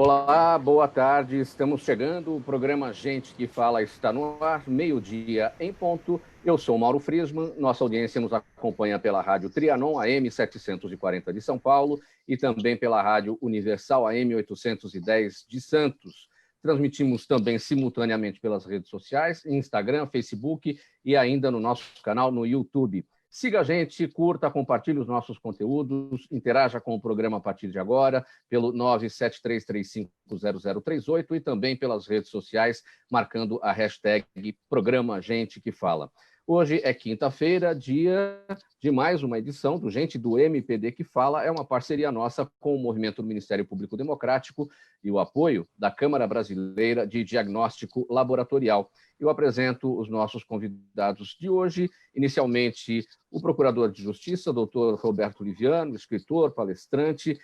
Olá, boa tarde. Estamos chegando. O programa Gente que Fala está no ar, meio-dia em ponto. Eu sou Mauro Friesman. Nossa audiência nos acompanha pela Rádio Trianon, AM 740 de São Paulo, e também pela Rádio Universal, AM 810 de Santos. Transmitimos também simultaneamente pelas redes sociais, Instagram, Facebook e ainda no nosso canal no YouTube. Siga a gente, curta, compartilhe os nossos conteúdos, interaja com o programa a partir de agora, pelo 973350038 e também pelas redes sociais, marcando a hashtag Programa Gente que Fala. Hoje é quinta-feira, dia de mais uma edição do Gente do MPD que Fala. É uma parceria nossa com o Movimento do Ministério Público Democrático e o apoio da Câmara Brasileira de Diagnóstico Laboratorial. Eu apresento os nossos convidados de hoje. Inicialmente, o Procurador de Justiça, doutor Roberto Liviano, escritor, palestrante,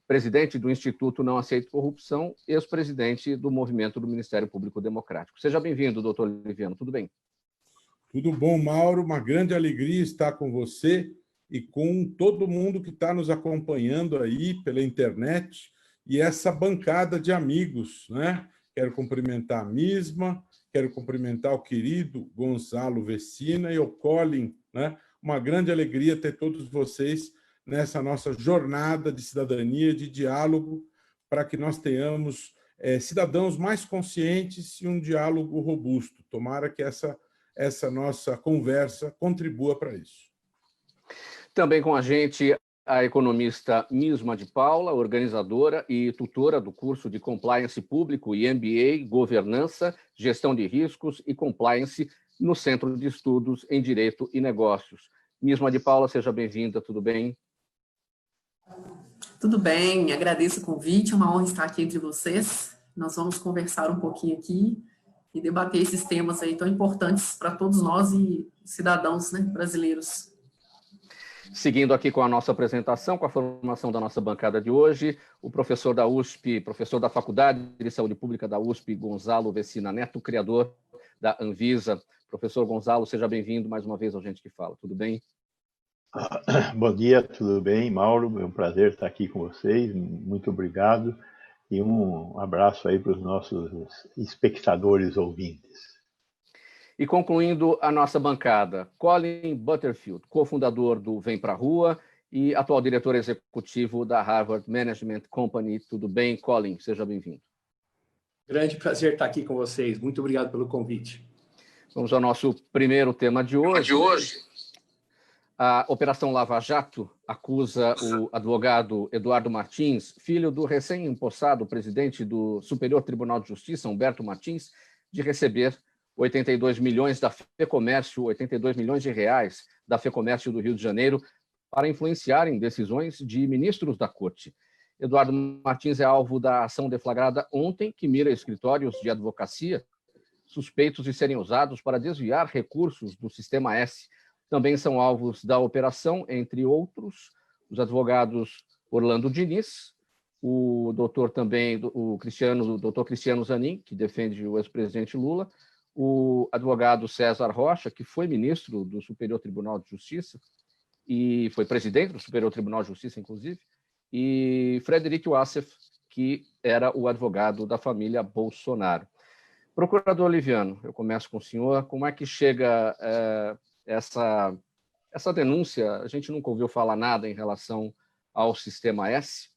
presidente do Instituto Não Aceito Corrupção, ex-presidente do Movimento do Ministério Público Democrático. Seja bem-vindo, doutor Liviano. Tudo bem? Tudo bom, Mauro? Uma grande alegria estar com você e com todo mundo que está nos acompanhando aí pela internet e essa bancada de amigos, né? Quero cumprimentar a Misma, quero cumprimentar o querido Gonzalo Vecina e o Colin, né? Uma grande alegria ter todos vocês nessa nossa jornada de cidadania, de diálogo, para que nós tenhamos cidadãos mais conscientes e um diálogo robusto. Tomara que essa nossa conversa contribua para isso. Também com a gente a economista Misma de Paula, organizadora e tutora do curso de Compliance Público e MBA, Governança, Gestão de Riscos e Compliance no Centro de Estudos em Direito e Negócios. Misma de Paula, seja bem-vinda, tudo bem? Tudo bem, agradeço o convite, é uma honra estar aqui entre vocês. Nós vamos conversar um pouquinho aqui e debater esses temas aí tão importantes para todos nós e cidadãos, né, brasileiros. Seguindo aqui com a nossa apresentação, com a formação da nossa bancada de hoje, o professor da USP, professor da Faculdade de Saúde Pública da USP, Gonzalo Vecina Neto, criador da Anvisa. Professor Gonzalo, seja bem-vindo mais uma vez ao Gente que Fala. Tudo bem? Bom dia, tudo bem, Mauro? É um prazer estar aqui com vocês. Muito obrigado. E um abraço aí para os nossos espectadores ouvintes. E concluindo a nossa bancada, Colin Butterfield, cofundador do Vem Pra Rua e atual diretor executivo da Harvard Management Company. Tudo bem, Colin? Seja bem-vindo. Grande prazer estar aqui com vocês. Muito obrigado pelo convite. Vamos ao nosso primeiro tema de hoje. A Operação Lava Jato acusa o advogado Eduardo Martins, filho do recém-empossado presidente do Superior Tribunal de Justiça, Humberto Martins, de receber 82 milhões da FEComércio, 82 milhões de reais da FEComércio do Rio de Janeiro para influenciarem decisões de ministros da Corte. Eduardo Martins é alvo da ação deflagrada ontem, que mira escritórios de advocacia suspeitos de serem usados para desviar recursos do Sistema S. Também são alvos da operação, entre outros, os advogados Orlando Diniz, o doutor Cristiano Zanin, que defende o ex-presidente Lula, o advogado César Rocha, que foi ministro do Superior Tribunal de Justiça e foi presidente do Superior Tribunal de Justiça, inclusive, e Frederic Wassef, que era o advogado da família Bolsonaro. Procurador Liviano, eu começo com o senhor. Como é que chega essa denúncia? A gente nunca ouviu falar nada em relação ao Sistema S?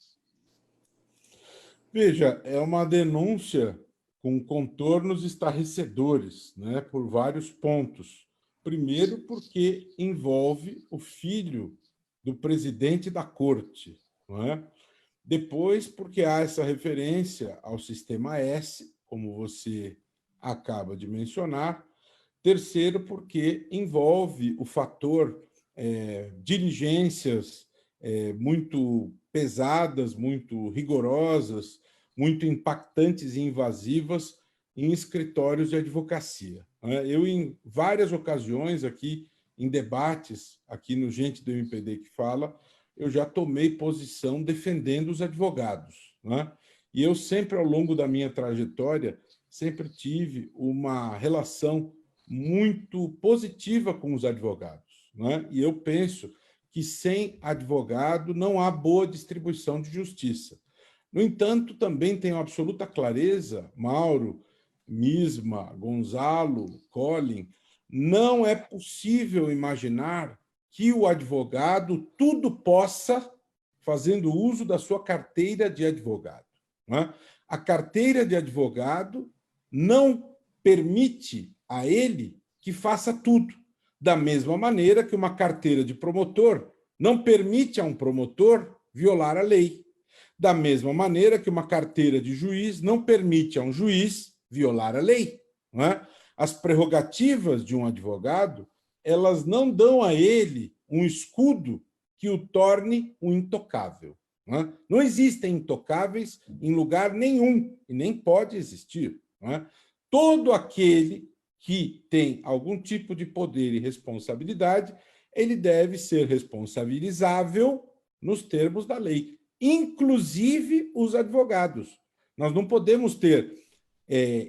Veja, é uma denúncia com contornos estarrecedores, né, por vários pontos. Primeiro, porque envolve o filho do presidente da corte, não é? Depois, porque há essa referência ao Sistema S, como você acaba de mencionar. Terceiro, porque envolve o fator diligências muito pesadas, muito rigorosas, muito impactantes e invasivas em escritórios de advocacia. Eu, em várias ocasiões aqui, em debates aqui no Gente do MPD que Fala, eu já tomei posição defendendo os advogados, né? E eu sempre, ao longo da minha trajetória, sempre tive uma relação muito positiva com os advogados, né? E eu penso que sem advogado não há boa distribuição de justiça. No entanto, também tenho absoluta clareza, Mauro, Misma, Gonzalo, Colin, não é possível imaginar que o advogado tudo possa fazendo uso da sua carteira de advogado. Não é? A carteira de advogado não permite a ele que faça tudo, da mesma maneira que uma carteira de promotor não permite a um promotor violar a lei, da mesma maneira que uma carteira de juiz não permite a um juiz violar a lei. Não é? As prerrogativas de um advogado, elas não dão a ele um escudo que o torne um intocável. Não é? Não existem intocáveis em lugar nenhum, e nem pode existir. Não é? Todo aquele que tem algum tipo de poder e responsabilidade, ele deve ser responsabilizável nos termos da lei, inclusive os advogados. Nós não podemos ter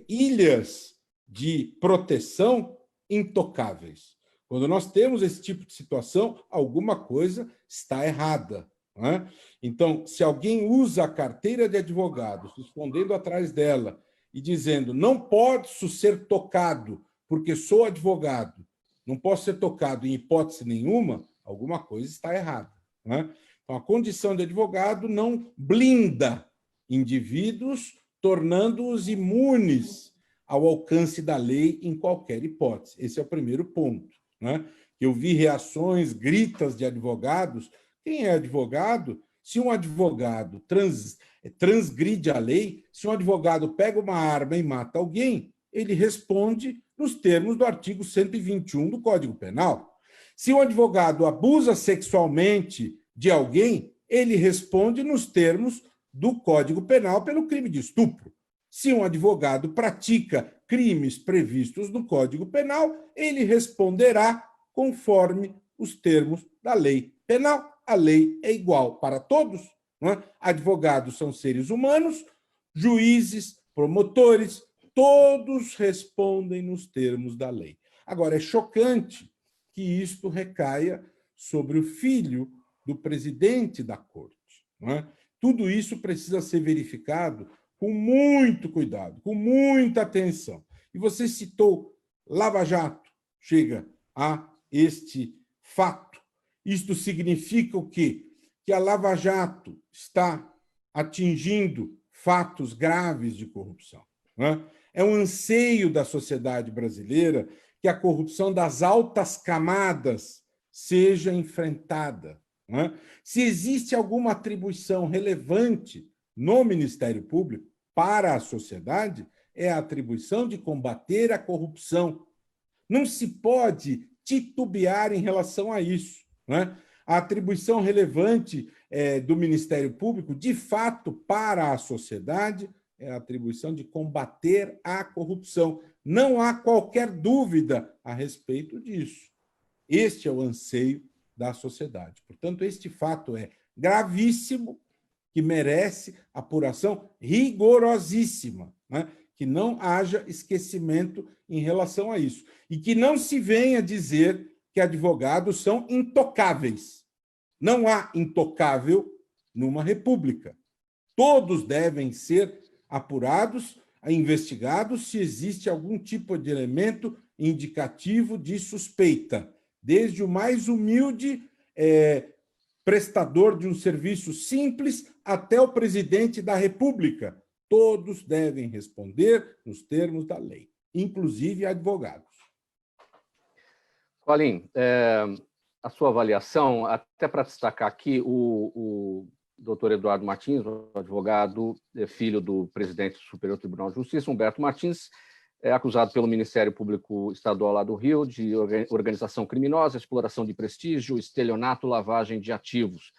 ilhas de proteção intocáveis. Quando nós temos esse tipo de situação, alguma coisa está errada. Não é? Então, se alguém usa a carteira de advogado, se escondendo atrás dela e dizendo não posso ser tocado porque sou advogado, não posso ser tocado em hipótese nenhuma, alguma coisa está errada. Não é? Então, a condição de advogado não blinda indivíduos, tornando-os imunes ao alcance da lei em qualquer hipótese. Esse é o primeiro ponto. Né? Eu vi reações, gritas de advogados. Quem é advogado? Se um advogado transgride a lei, se um advogado pega uma arma e mata alguém, ele responde nos termos do artigo 121 do Código Penal. Se um advogado abusa sexualmente de alguém, ele responde nos termos do Código Penal pelo crime de estupro. Se um advogado pratica crimes previstos no Código Penal, ele responderá conforme os termos da lei penal. A lei é igual para todos. Não é? Advogados são seres humanos, juízes, promotores, todos respondem nos termos da lei. Agora, é chocante que isto recaia sobre o filho do presidente da corte. Não é? Tudo isso precisa ser verificado com muito cuidado, com muita atenção. E você citou Lava Jato, chega a este fato. Isto significa o quê? Que a Lava Jato está atingindo fatos graves de corrupção. Não é? É um anseio da sociedade brasileira que a corrupção das altas camadas seja enfrentada. Não é? Se existe alguma atribuição relevante no Ministério Público para a sociedade, é a atribuição de combater a corrupção. Não se pode titubear em relação a isso. Não é? A atribuição relevante do Ministério Público, de fato, para a sociedade, é a atribuição de combater a corrupção. Não há qualquer dúvida a respeito disso. Este é o anseio da sociedade. Portanto, este fato é gravíssimo, que merece apuração rigorosíssima, né? Que não haja esquecimento em relação a isso. E que não se venha dizer que advogados são intocáveis. Não há intocável numa república. Todos devem ser apurados, investigados se existe algum tipo de elemento indicativo de suspeita, desde o mais humilde prestador de um serviço simples até o presidente da República. Todos devem responder nos termos da lei, inclusive advogados. Colin, a sua avaliação, até para destacar aqui, o doutor Eduardo Martins, o advogado, filho do presidente do Superior Tribunal de Justiça, Humberto Martins, é acusado pelo Ministério Público Estadual lá do Rio de organização criminosa, exploração de prestígio, estelionato, lavagem de ativos,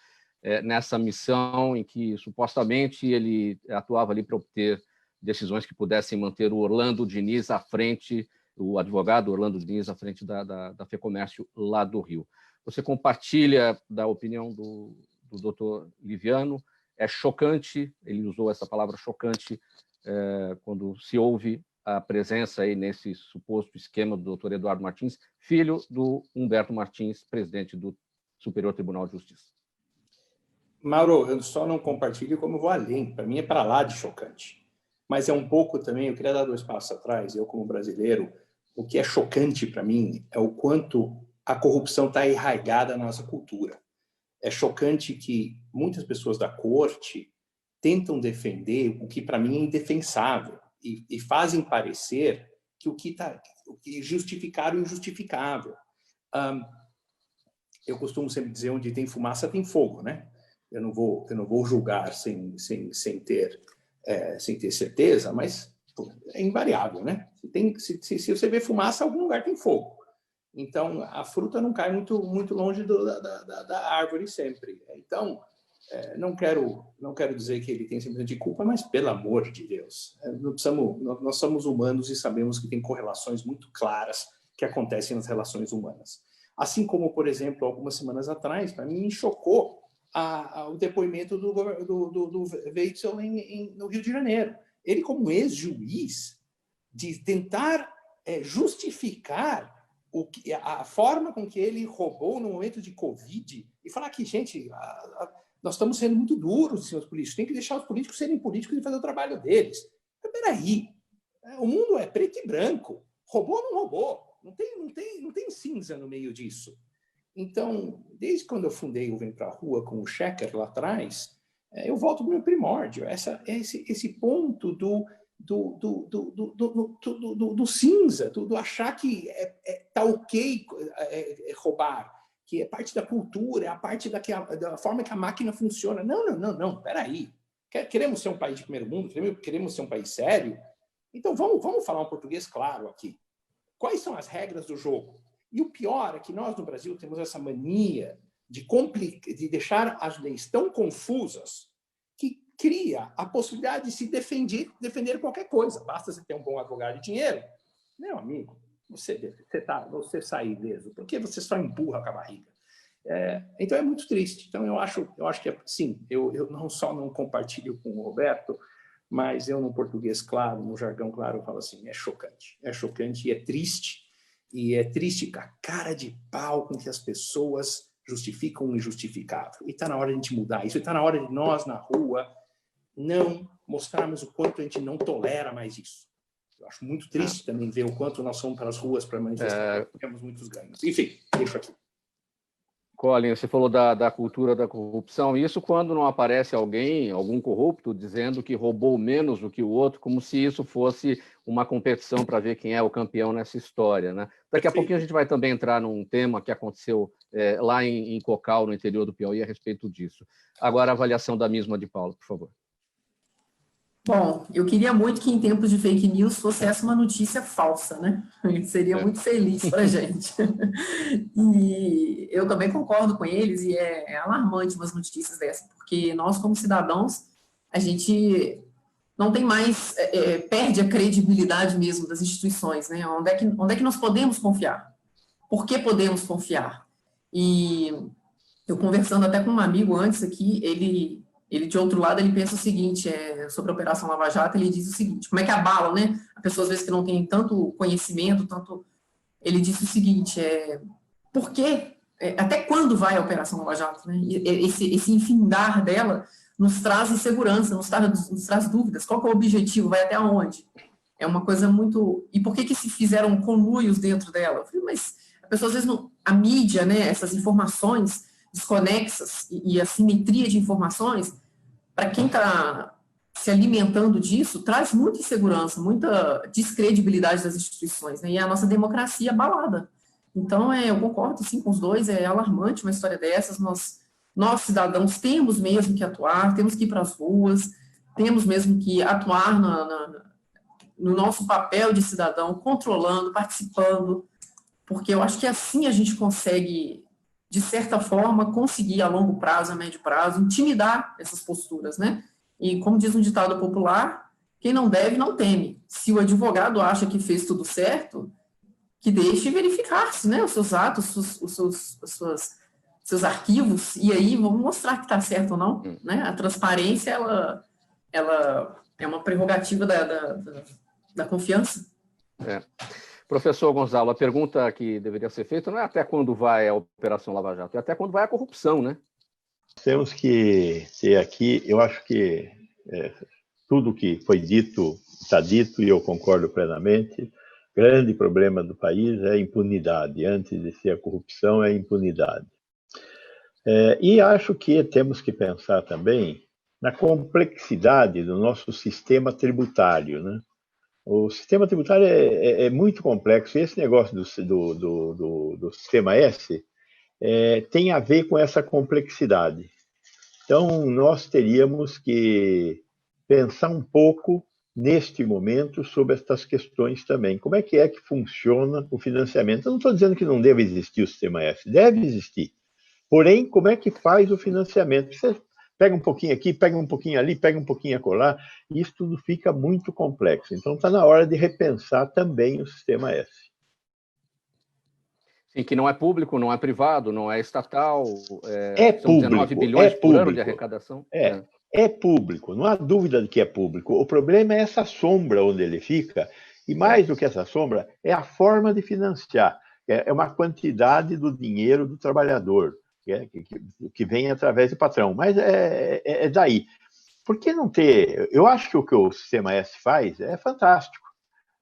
nessa missão em que supostamente ele atuava ali para obter decisões que pudessem manter o Orlando Diniz à frente, o advogado Orlando Diniz à frente da FEComércio lá do Rio. Você compartilha da opinião do doutor Liviano? É chocante, ele usou essa palavra chocante quando se ouve a presença aí nesse suposto esquema do doutor Eduardo Martins, filho do Humberto Martins, presidente do Superior Tribunal de Justiça. Mauro, eu só não compartilho como eu vou além. Para mim é para lá de chocante. Mas é um pouco também, eu queria dar 2 passos atrás, eu como brasileiro, o que é chocante para mim é o quanto a corrupção está arraigada na nossa cultura. É chocante que muitas pessoas da corte tentam defender o que para mim é indefensável e fazem parecer que o que justificar o injustificável. Eu costumo sempre dizer, onde tem fumaça tem fogo, né? Eu não vou julgar sem ter certeza, mas é invariável, né? Se você vê fumaça, algum lugar tem fogo. Então, a fruta não cai muito longe da árvore sempre. Então, não quero dizer que ele tem simplesmente culpa, mas, pelo amor de Deus, nós somos humanos e sabemos que tem correlações muito claras que acontecem nas relações humanas. Assim como, por exemplo, algumas semanas atrás, para mim, me chocou o depoimento do Weitzel no Rio de Janeiro. Ele, como ex-juiz, de tentar justificar a forma com que ele roubou no momento de Covid e falar que, gente, nós estamos sendo muito duros, senhores políticos, tem que deixar os políticos serem políticos e fazer o trabalho deles. Mas, peraí, o mundo é preto e branco. Roubou ou não roubou? Não tem cinza no meio disso. Então, desde quando eu fundei o Vem Pra Rua com o Schecker lá atrás, eu volto para o meu primórdio, esse ponto do cinza, do achar que tá ok roubar, que é parte da cultura, é a parte da forma que a máquina funciona. Não, peraí. Queremos ser um país de primeiro mundo? Queremos ser um país sério? Então, vamos falar um português claro aqui. Quais são as regras do jogo? E o pior é que nós, no Brasil, temos essa mania de deixar as leis tão confusas que cria a possibilidade de se defender qualquer coisa. Basta você ter um bom advogado de dinheiro. Meu amigo, você sai ileso, porque você só empurra com a barriga. Então, é muito triste. Então, eu acho que, sim, eu não só não compartilho com o Roberto, mas eu, no português claro, no jargão claro, eu falo assim, é chocante. É chocante e é triste. E é triste com a cara de pau com que as pessoas justificam o injustificável. E está na hora de a gente mudar isso. E está na hora de nós, na rua, não mostrarmos o quanto a gente não tolera mais isso. Eu acho muito triste também ver o quanto nós fomos para as ruas para manifestar. Temos muitos ganhos. Enfim, deixo aqui. Colin, você falou da cultura da corrupção. Isso quando não aparece algum corrupto, dizendo que roubou menos do que o outro, como se isso fosse uma competição para ver quem é o campeão nessa história, né? Daqui a pouquinho a gente vai também entrar num tema que aconteceu lá em Cocal, no interior do Piauí, a respeito disso. Agora, a avaliação da mesma de Paula, por favor. Bom, eu queria muito que em tempos de fake news fosse essa uma notícia falsa, né? Seria muito feliz para a gente. E eu também concordo com eles, e é alarmante umas notícias dessas, porque nós, como cidadãos, a gente não tem mais, perde a credibilidade mesmo das instituições, né? Onde é que nós podemos confiar? Por que podemos confiar? E eu conversando até com um amigo antes aqui, ele de outro lado, ele pensa o seguinte, sobre a Operação Lava Jato, ele diz o seguinte, como é que abala, né? A pessoa, às vezes, que não tem tanto conhecimento, ele disse o seguinte, por quê? Até quando vai a Operação Lava Jato, né? Esse infindar dela nos traz insegurança, nos traz dúvidas. Qual que é o objetivo? Vai até onde? É uma coisa muito... E por que se fizeram conluios dentro dela? Eu falei, mas a pessoa, às vezes, a mídia, né, essas informações desconexas e a simetria de informações, para quem está se alimentando disso, traz muita insegurança, muita descredibilidade das instituições, né? E a nossa democracia abalada. Então, eu concordo, sim, com os dois, é alarmante uma história dessas, nós cidadãos, temos mesmo que atuar, temos que ir para as ruas, temos mesmo que atuar no nosso papel de cidadão, controlando, participando, porque eu acho que assim a gente consegue, de certa forma, conseguir a longo prazo, a médio prazo, intimidar essas posturas, né? E como diz um ditado popular, quem não deve, não teme. Se o advogado acha que fez tudo certo, que deixe verificar-se, né? Os seus atos, os seus arquivos, e aí vamos mostrar que está certo ou não, né? A transparência, ela é uma prerrogativa da confiança. Professor Gonzalo, a pergunta que deveria ser feita não é até quando vai a Operação Lava Jato, é até quando vai a corrupção, né? temos que ter aqui, eu acho que tudo que foi dito está dito e eu concordo plenamente. O grande problema do país é a impunidade. Antes de ser a corrupção, é a impunidade. E acho que temos que pensar também na complexidade do nosso sistema tributário, né? O sistema tributário é muito complexo. E esse negócio do sistema S tem a ver com essa complexidade. Então, nós teríamos que pensar um pouco, neste momento, sobre estas questões também. Como é que funciona o financiamento? Eu não estou dizendo que não deve existir o sistema S, deve existir. Porém, como é que faz o financiamento? Você pega um pouquinho aqui, pega um pouquinho ali, pega um pouquinho acolá, e isso tudo fica muito complexo. Então, está na hora de repensar também o sistema S. Sim, que não é público, não é privado, não é estatal. São Público, 19 bilhões por ano de arrecadação. É público, não há dúvida de que é público. O problema é essa sombra onde ele fica, e mais do que essa sombra, é a forma de financiar. É uma quantidade do dinheiro do trabalhador, que vem através do patrão. Mas é daí. Por que não ter... Eu acho que o que o Sistema S faz é fantástico.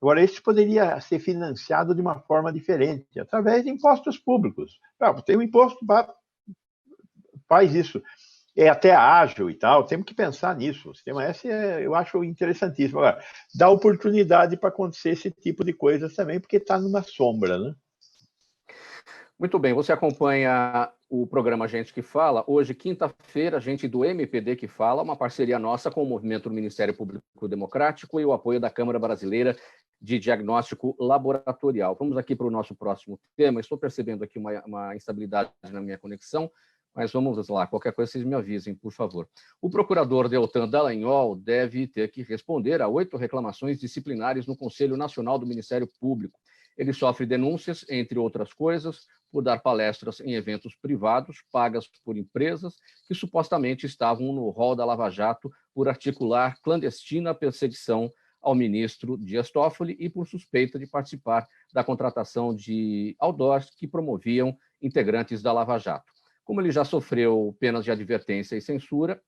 Agora, isso poderia ser financiado de uma forma diferente, através de impostos públicos. Tem um imposto, faz isso. É até ágil e tal, temos que pensar nisso. O Sistema S eu acho interessantíssimo. Agora, dá oportunidade para acontecer esse tipo de coisas também, porque está numa sombra, né? Muito bem, você acompanha o programa Gente que Fala. Hoje, quinta-feira, gente do MPD que Fala, uma parceria nossa com o movimento do Ministério Público Democrático e o apoio da Câmara Brasileira de Diagnóstico Laboratorial. Vamos aqui para o nosso próximo tema. Estou percebendo aqui uma instabilidade na minha conexão, mas vamos lá, qualquer coisa vocês me avisem, por favor. O procurador Deltan Dallagnol deve ter que responder a 8 reclamações disciplinares no Conselho Nacional do Ministério Público. Ele sofre denúncias, entre outras coisas, por dar palestras em eventos privados, pagas por empresas, que supostamente estavam no rol da Lava Jato por articular clandestina perseguição ao ministro Dias Toffoli e por suspeita de participar da contratação de outdoors que promoviam integrantes da Lava Jato. Como ele já sofreu penas de advertência e censura,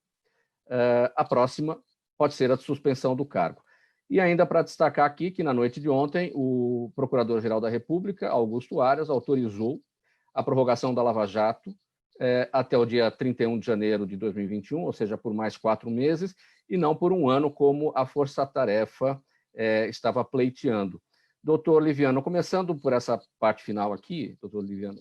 a próxima pode ser a de suspensão do cargo. E ainda para destacar aqui que, na noite de ontem, o Procurador-Geral da República, Augusto Aras, autorizou a prorrogação da Lava Jato até o dia 31 de janeiro de 2021, ou seja, por mais 4 meses, e não por 1 ano, como a Força-Tarefa estava pleiteando. Doutor Liviano, começando por essa parte final aqui, doutor Liviano,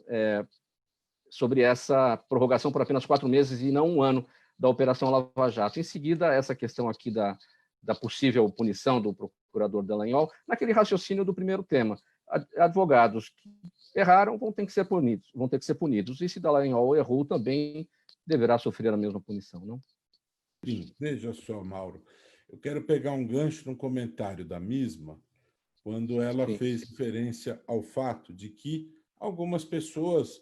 sobre essa prorrogação por apenas 4 meses e não 1 ano da Operação Lava Jato. Em seguida, essa questão aqui da possível punição do procurador Dallagnol, naquele raciocínio do primeiro tema. Advogados que erraram vão ter que ser punidos. E se Dallagnol errou, também deverá sofrer a mesma punição, não? Sim, veja só, Mauro. Eu quero pegar um gancho no comentário da mesma, quando ela fez referência ao fato de que algumas pessoas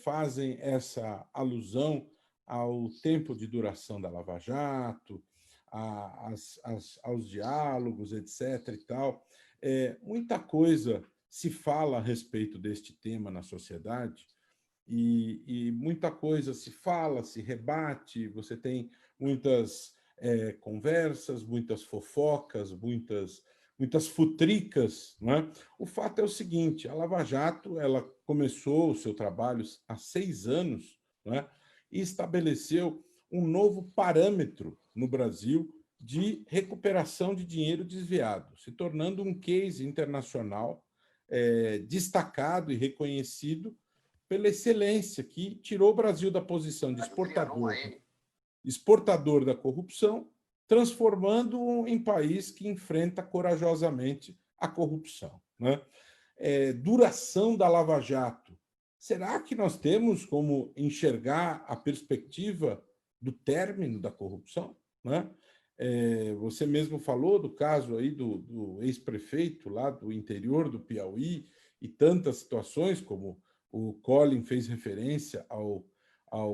fazem essa alusão ao tempo de duração da Lava Jato, aos diálogos, etc. e tal. Muita coisa se fala a respeito deste tema na sociedade e muita coisa se fala, se rebate, você tem muitas conversas, muitas fofocas, muitas futricas, não é? O fato é o seguinte, a Lava Jato ela começou o seu trabalho há 6 anos, não é? E estabeleceu um novo parâmetro no Brasil de recuperação de dinheiro desviado, se tornando um case internacional destacado e reconhecido pela excelência que tirou o Brasil da posição de exportador da corrupção, transformando-o em país que enfrenta corajosamente a corrupção, né? Duração da Lava Jato. Será que nós temos como enxergar a perspectiva do término da corrupção, né? Você mesmo falou do caso aí do ex-prefeito lá do interior do Piauí e tantas situações, como o Colin fez referência ao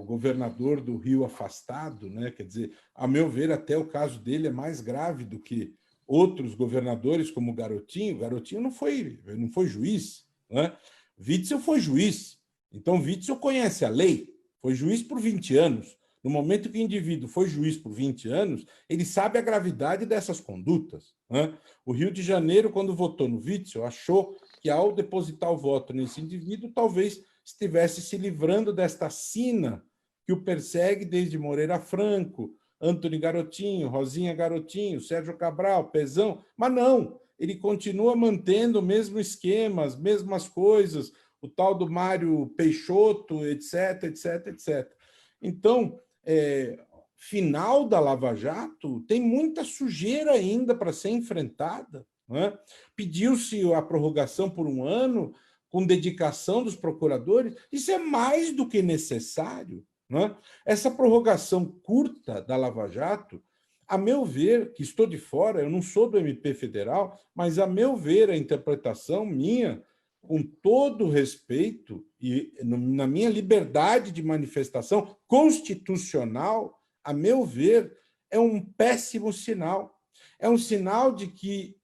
governador do Rio afastado, né? Quer dizer, a meu ver, até o caso dele é mais grave do que outros governadores, como o Garotinho. Garotinho não foi juiz, né? Witzel foi juiz. Então, Witzel conhece a lei, foi juiz por 20 anos. No momento que o indivíduo foi juiz por 20 anos, ele sabe a gravidade dessas condutas, né? O Rio de Janeiro, quando votou no Witzel, achou que, ao depositar o voto nesse indivíduo, talvez estivesse se livrando desta sina que o persegue desde Moreira Franco, Antony Garotinho, Rosinha Garotinho, Sérgio Cabral, Pezão, mas não, ele continua mantendo o mesmo esquema, as mesmas coisas, o tal do Mário Peixoto, etc, etc, etc. Então, final da Lava Jato, tem muita sujeira ainda para ser enfrentada, né? Pediu-se a prorrogação por 1 ano, com dedicação dos procuradores, isso é mais do que necessário, né? Essa prorrogação curta da Lava Jato, a meu ver, que estou de fora, eu não sou do MP Federal, mas a meu ver, a interpretação minha, com todo respeito e na minha liberdade de manifestação constitucional, a meu ver, é um péssimo sinal. É um sinal de que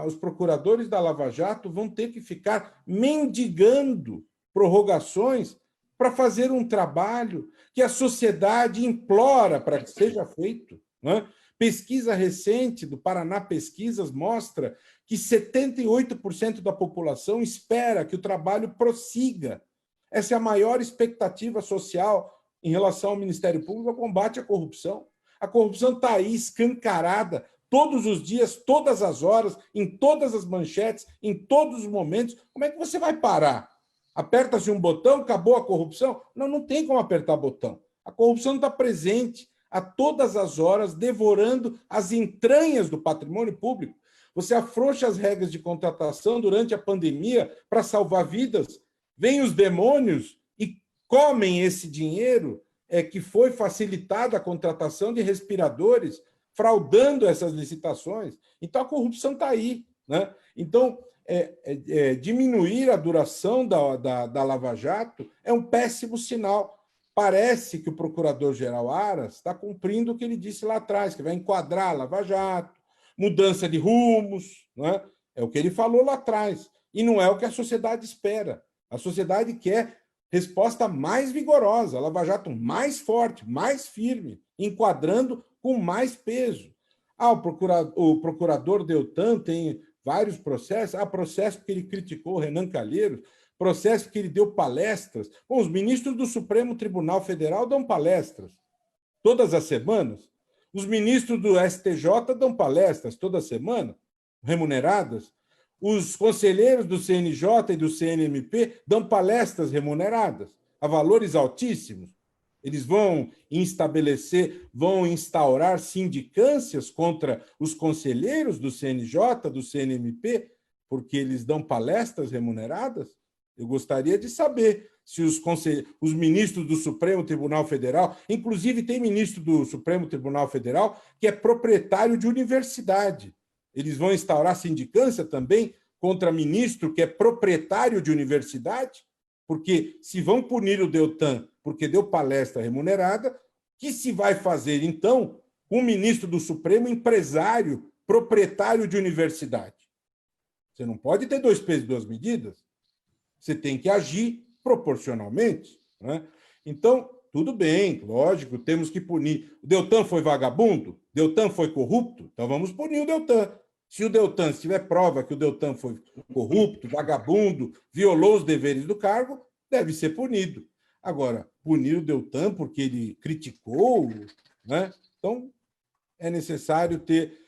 os procuradores da Lava Jato vão ter que ficar mendigando prorrogações para fazer um trabalho que a sociedade implora para que seja feito, né? Pesquisa recente do Paraná Pesquisas mostra que 78% da população espera que o trabalho prossiga. Essa é a maior expectativa social em relação ao Ministério Público ao combate à corrupção. A corrupção está aí escancarada todos os dias, todas as horas, em todas as manchetes, em todos os momentos. Como é que você vai parar? Aperta-se um botão, acabou a corrupção? Não, não tem como apertar botão. A corrupção está presente a todas as horas, devorando as entranhas do patrimônio público. Você afrouxa as regras de contratação durante a pandemia para salvar vidas. Vêm os demônios e comem esse dinheiro que foi facilitada a contratação de respiradores, fraudando essas licitações. Então, a corrupção está aí, né? Então, diminuir a duração da Lava Jato é um péssimo sinal. Parece que o procurador-geral Aras está cumprindo o que ele disse lá atrás, que vai enquadrar a Lava Jato, mudança de rumos, né? É o que ele falou lá atrás. E não é o que a sociedade espera. A sociedade quer resposta mais vigorosa, a Lava Jato mais forte, mais firme, enquadrando com mais peso. O procurador Deltan tem vários processos. Processo que ele criticou o Renan Calheiros, processo que ele deu palestras. Bom, os ministros do Supremo Tribunal Federal dão palestras todas as semanas. Os ministros do STJ dão palestras toda semana, remuneradas. Os conselheiros do CNJ e do CNMP dão palestras remuneradas, a valores altíssimos. Eles vão instaurar sindicâncias contra os conselheiros do CNJ, do CNMP, porque eles dão palestras remuneradas? Eu gostaria de saber se os ministros do Supremo Tribunal Federal, inclusive tem ministro do Supremo Tribunal Federal que é proprietário de universidade. Eles vão instaurar sindicância também contra ministro que é proprietário de universidade? Porque se vão punir o Deltan porque deu palestra remunerada, o que se vai fazer, então, com o ministro do Supremo empresário, proprietário de universidade? Você não pode ter 2 pesos e 2 medidas. Você tem que agir proporcionalmente, né? Então, tudo bem, lógico, temos que punir. O Deltan foi vagabundo? Deltan foi corrupto? Então vamos punir o Deltan. Se tiver prova que o Deltan foi corrupto, vagabundo, violou os deveres do cargo, deve ser punido. Agora, punir o Deltan porque ele criticou, né? Então, é necessário ter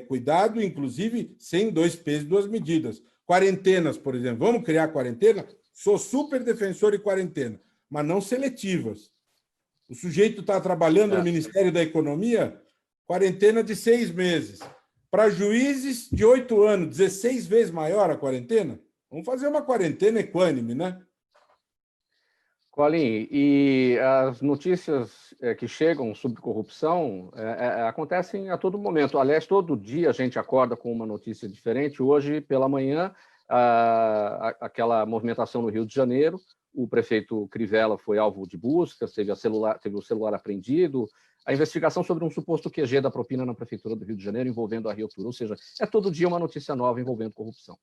cuidado, inclusive sem 2 pesos e 2 medidas. Quarentenas, por exemplo. Vamos criar quarentena? Sou super defensor de quarentena, mas não seletivas. O sujeito está trabalhando no Ministério da Economia, quarentena de 6 meses. Para juízes de 8 anos, 16 vezes maior a quarentena? Vamos fazer uma quarentena equânime, né? Colim, e as notícias que chegam sobre corrupção acontecem a todo momento. Aliás, todo dia a gente acorda com uma notícia diferente. Hoje, pela manhã, aquela movimentação no Rio de Janeiro, o prefeito Crivella foi alvo de buscas, teve o celular apreendido, a investigação sobre um suposto QG da propina na prefeitura do Rio de Janeiro envolvendo a Rio Tour. Ou seja, é todo dia uma notícia nova envolvendo corrupção.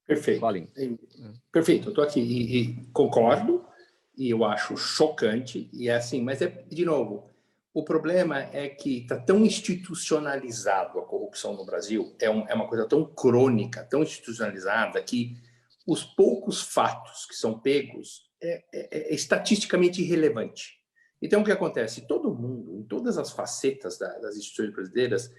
Perfeito. Colim. Perfeito, eu estou aqui e concordo. e eu acho chocante, e é assim, mas de novo, o problema é que está tão institucionalizado a corrupção no Brasil, é uma coisa tão crônica, tão institucionalizada, que os poucos fatos que são pegos é estatisticamente irrelevante. Então, o que acontece? Todo mundo, em todas as facetas das instituições brasileiras,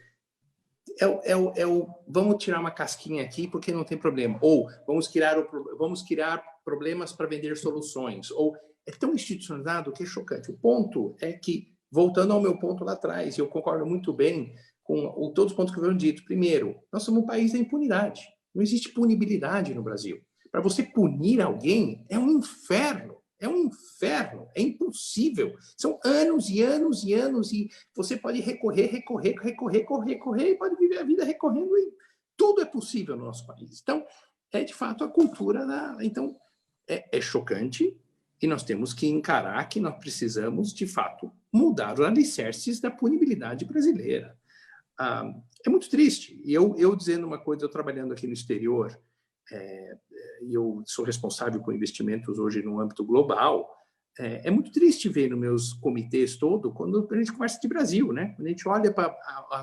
vamos tirar uma casquinha aqui porque não tem problema, ou vamos criar problemas para vender soluções, ou é tão institucionalizado que é chocante. O ponto é que, voltando ao meu ponto lá atrás, eu concordo muito bem com todos os pontos que foram ditos. Primeiro, nós somos um país da impunidade. Não existe punibilidade no Brasil. Para você punir alguém, é um inferno. É um inferno. É impossível. São anos e anos e anos e você pode recorrer e pode viver a vida recorrendo e tudo é possível no nosso país. Então, é de fato a cultura Então, é chocante. E nós temos que encarar que nós precisamos, de fato, mudar os alicerces da punibilidade brasileira. É muito triste. E eu dizendo uma coisa, eu trabalhando aqui no exterior, e eu sou responsável por investimentos hoje no âmbito global, é muito triste ver nos meus comitês todo, quando a gente conversa de Brasil, né? Quando a gente olha para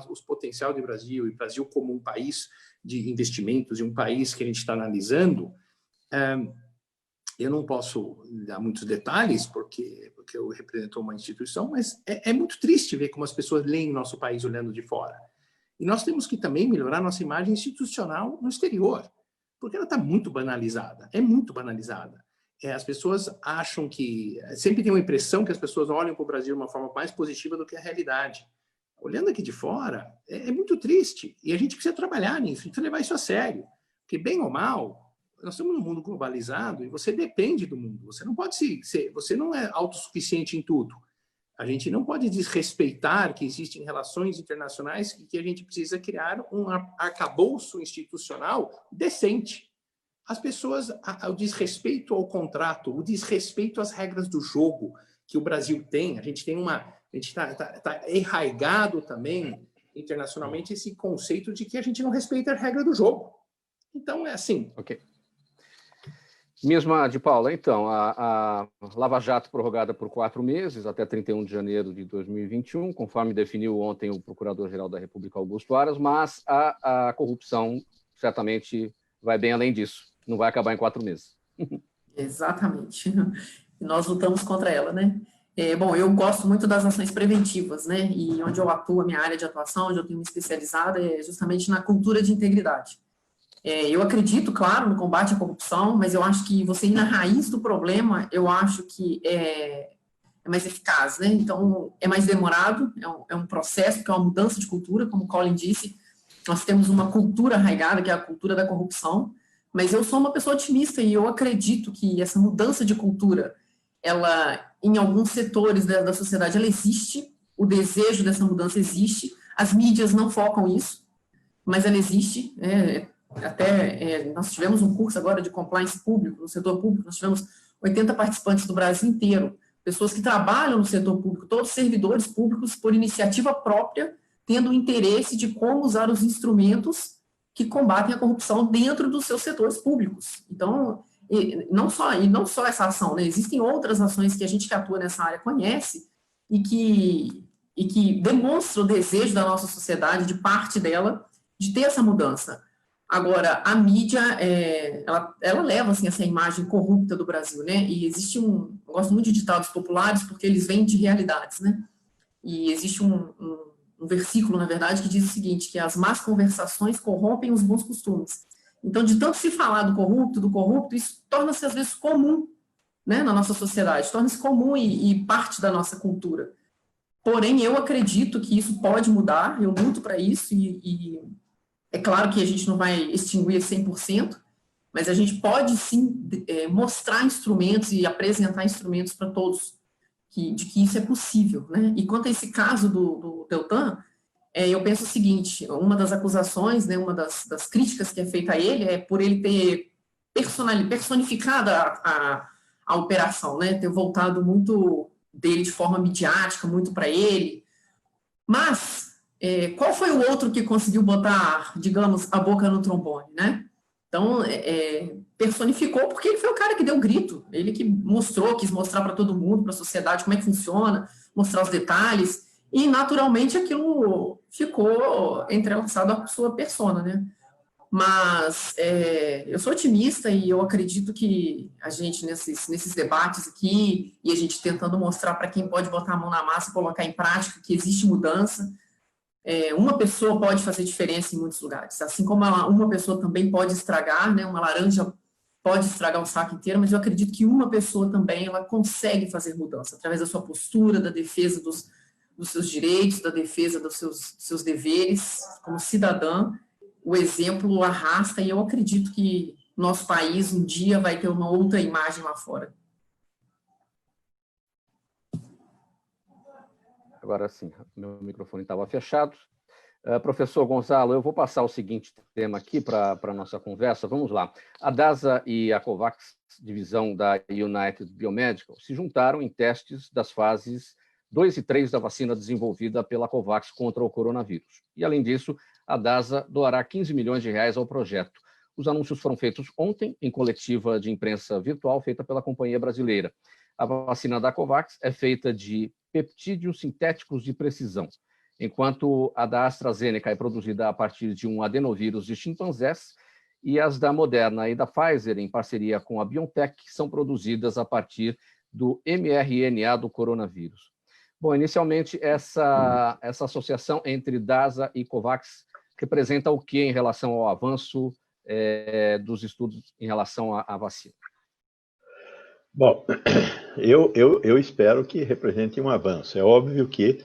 os potencial de Brasil, e Brasil como um país de investimentos, e um país que a gente está analisando, eu não posso dar muitos detalhes, porque eu represento uma instituição, mas é muito triste ver como as pessoas leem o nosso país olhando de fora. E nós temos que também melhorar nossa imagem institucional no exterior, porque ela está muito banalizada, é muito banalizada. As pessoas acham que... Sempre tem uma impressão que as pessoas olham para o Brasil de uma forma mais positiva do que a realidade. Olhando aqui de fora, é muito triste. E a gente precisa trabalhar nisso, a gente precisa levar isso a sério. Porque, bem ou mal, nós estamos num mundo globalizado e você depende do mundo. Você não pode você não é autossuficiente em tudo. A gente não pode desrespeitar que existem relações internacionais e que a gente precisa criar um arcabouço institucional decente. As pessoas, o desrespeito ao contrato, o desrespeito às regras do jogo que o Brasil tem, a gente está enraizado também internacionalmente esse conceito de que a gente não respeita a regra do jogo. Então, é assim. Ok. Mesma de Paula, então, a Lava Jato prorrogada por 4 meses, até 31 de janeiro de 2021, conforme definiu ontem o Procurador-Geral da República, Augusto Aras, mas a corrupção certamente vai bem além disso, não vai acabar em 4 meses. Exatamente. Nós lutamos contra ela, né? Bom, eu gosto muito das ações preventivas, né? E onde eu atuo, a minha área de atuação, onde eu tenho me especializado, é justamente na cultura de integridade. Eu acredito, claro, no combate à corrupção, mas eu acho que você ir na raiz do problema, eu acho que é mais eficaz, né? Então, é mais demorado, é um processo, que é uma mudança de cultura, como o Colin disse, nós temos uma cultura arraigada, que é a cultura da corrupção, mas eu sou uma pessoa otimista e eu acredito que essa mudança de cultura, ela, em alguns setores da sociedade, ela existe, o desejo dessa mudança existe, as mídias não focam isso, mas ela existe, nós tivemos um curso agora de compliance público, no setor público, nós tivemos 80 participantes do Brasil inteiro, pessoas que trabalham no setor público, todos servidores públicos, por iniciativa própria, tendo o interesse de como usar os instrumentos que combatem a corrupção dentro dos seus setores públicos. Então, não só essa ação, né? Existem outras ações que a gente que atua nessa área conhece e que demonstram o desejo da nossa sociedade, de parte dela, de ter essa mudança. Agora, a mídia, ela leva assim, essa imagem corrupta do Brasil, né? E existe eu gosto muito de ditados populares porque eles vêm de realidades, né? E existe um versículo, na verdade, que diz o seguinte, que as más conversações corrompem os bons costumes. Então, de tanto se falar do corrupto, isso torna-se, às vezes, comum, né, na nossa sociedade, torna-se comum e parte da nossa cultura. Porém, eu acredito que isso pode mudar, eu luto para isso, e é claro que a gente não vai extinguir 100%, mas a gente pode, sim, mostrar instrumentos e apresentar instrumentos para todos, de que isso é possível, né? E quanto a esse caso do Deltan, eu penso o seguinte, uma das acusações, né, uma das críticas que é feita a ele é por ele ter personificado a operação, né? Ter voltado muito dele de forma midiática, muito para ele. Mas, qual foi o outro que conseguiu botar, digamos, a boca no trombone, né? Então, personificou porque ele foi o cara que deu o grito, ele que quis mostrar para todo mundo, para a sociedade como é que funciona, mostrar os detalhes, e naturalmente aquilo ficou entrelaçado à sua persona, né? Mas eu sou otimista e eu acredito que a gente, nesses debates aqui, e a gente tentando mostrar para quem pode botar a mão na massa e colocar em prática que existe mudança, uma pessoa pode fazer diferença em muitos lugares. Assim como uma pessoa também pode estragar, né? Uma laranja pode estragar o saco inteiro, mas eu acredito que uma pessoa também ela consegue fazer mudança, através da sua postura, da defesa dos seus direitos, da defesa dos seus deveres como cidadã. O exemplo arrasta e eu acredito que nosso país um dia vai ter uma outra imagem lá fora. Agora sim, meu microfone estava fechado. Professor Gonzalo, eu vou passar o seguinte tema aqui para a nossa conversa. Vamos lá. A DASA e a COVAX, divisão da United Biomedical, se juntaram em testes das fases 2 e 3 da vacina desenvolvida pela COVAX contra o coronavírus. E, além disso, a DASA doará 15 milhões de reais ao projeto. Os anúncios foram feitos ontem em coletiva de imprensa virtual feita pela companhia brasileira. A vacina da COVAX é feita de peptídeos sintéticos de precisão, enquanto a da AstraZeneca é produzida a partir de um adenovírus de chimpanzés e as da Moderna e da Pfizer, em parceria com a BioNTech, são produzidas a partir do mRNA do coronavírus. Bom, inicialmente, essa associação entre DASA e COVAX representa o que em relação ao avanço dos estudos em relação à vacina? Bom, eu espero que represente um avanço. É óbvio que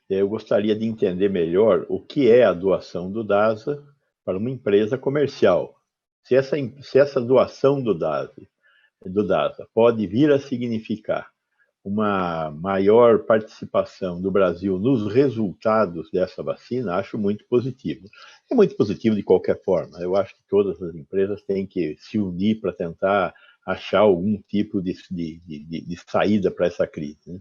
eu gostaria de entender melhor o que é a doação do DASA para uma empresa comercial. Se essa doação do DASA pode vir a significar uma maior participação do Brasil nos resultados dessa vacina, acho muito positivo. É muito positivo de qualquer forma. Eu acho que todas as empresas têm que se unir para tentar achar algum tipo de saída para essa crise, né?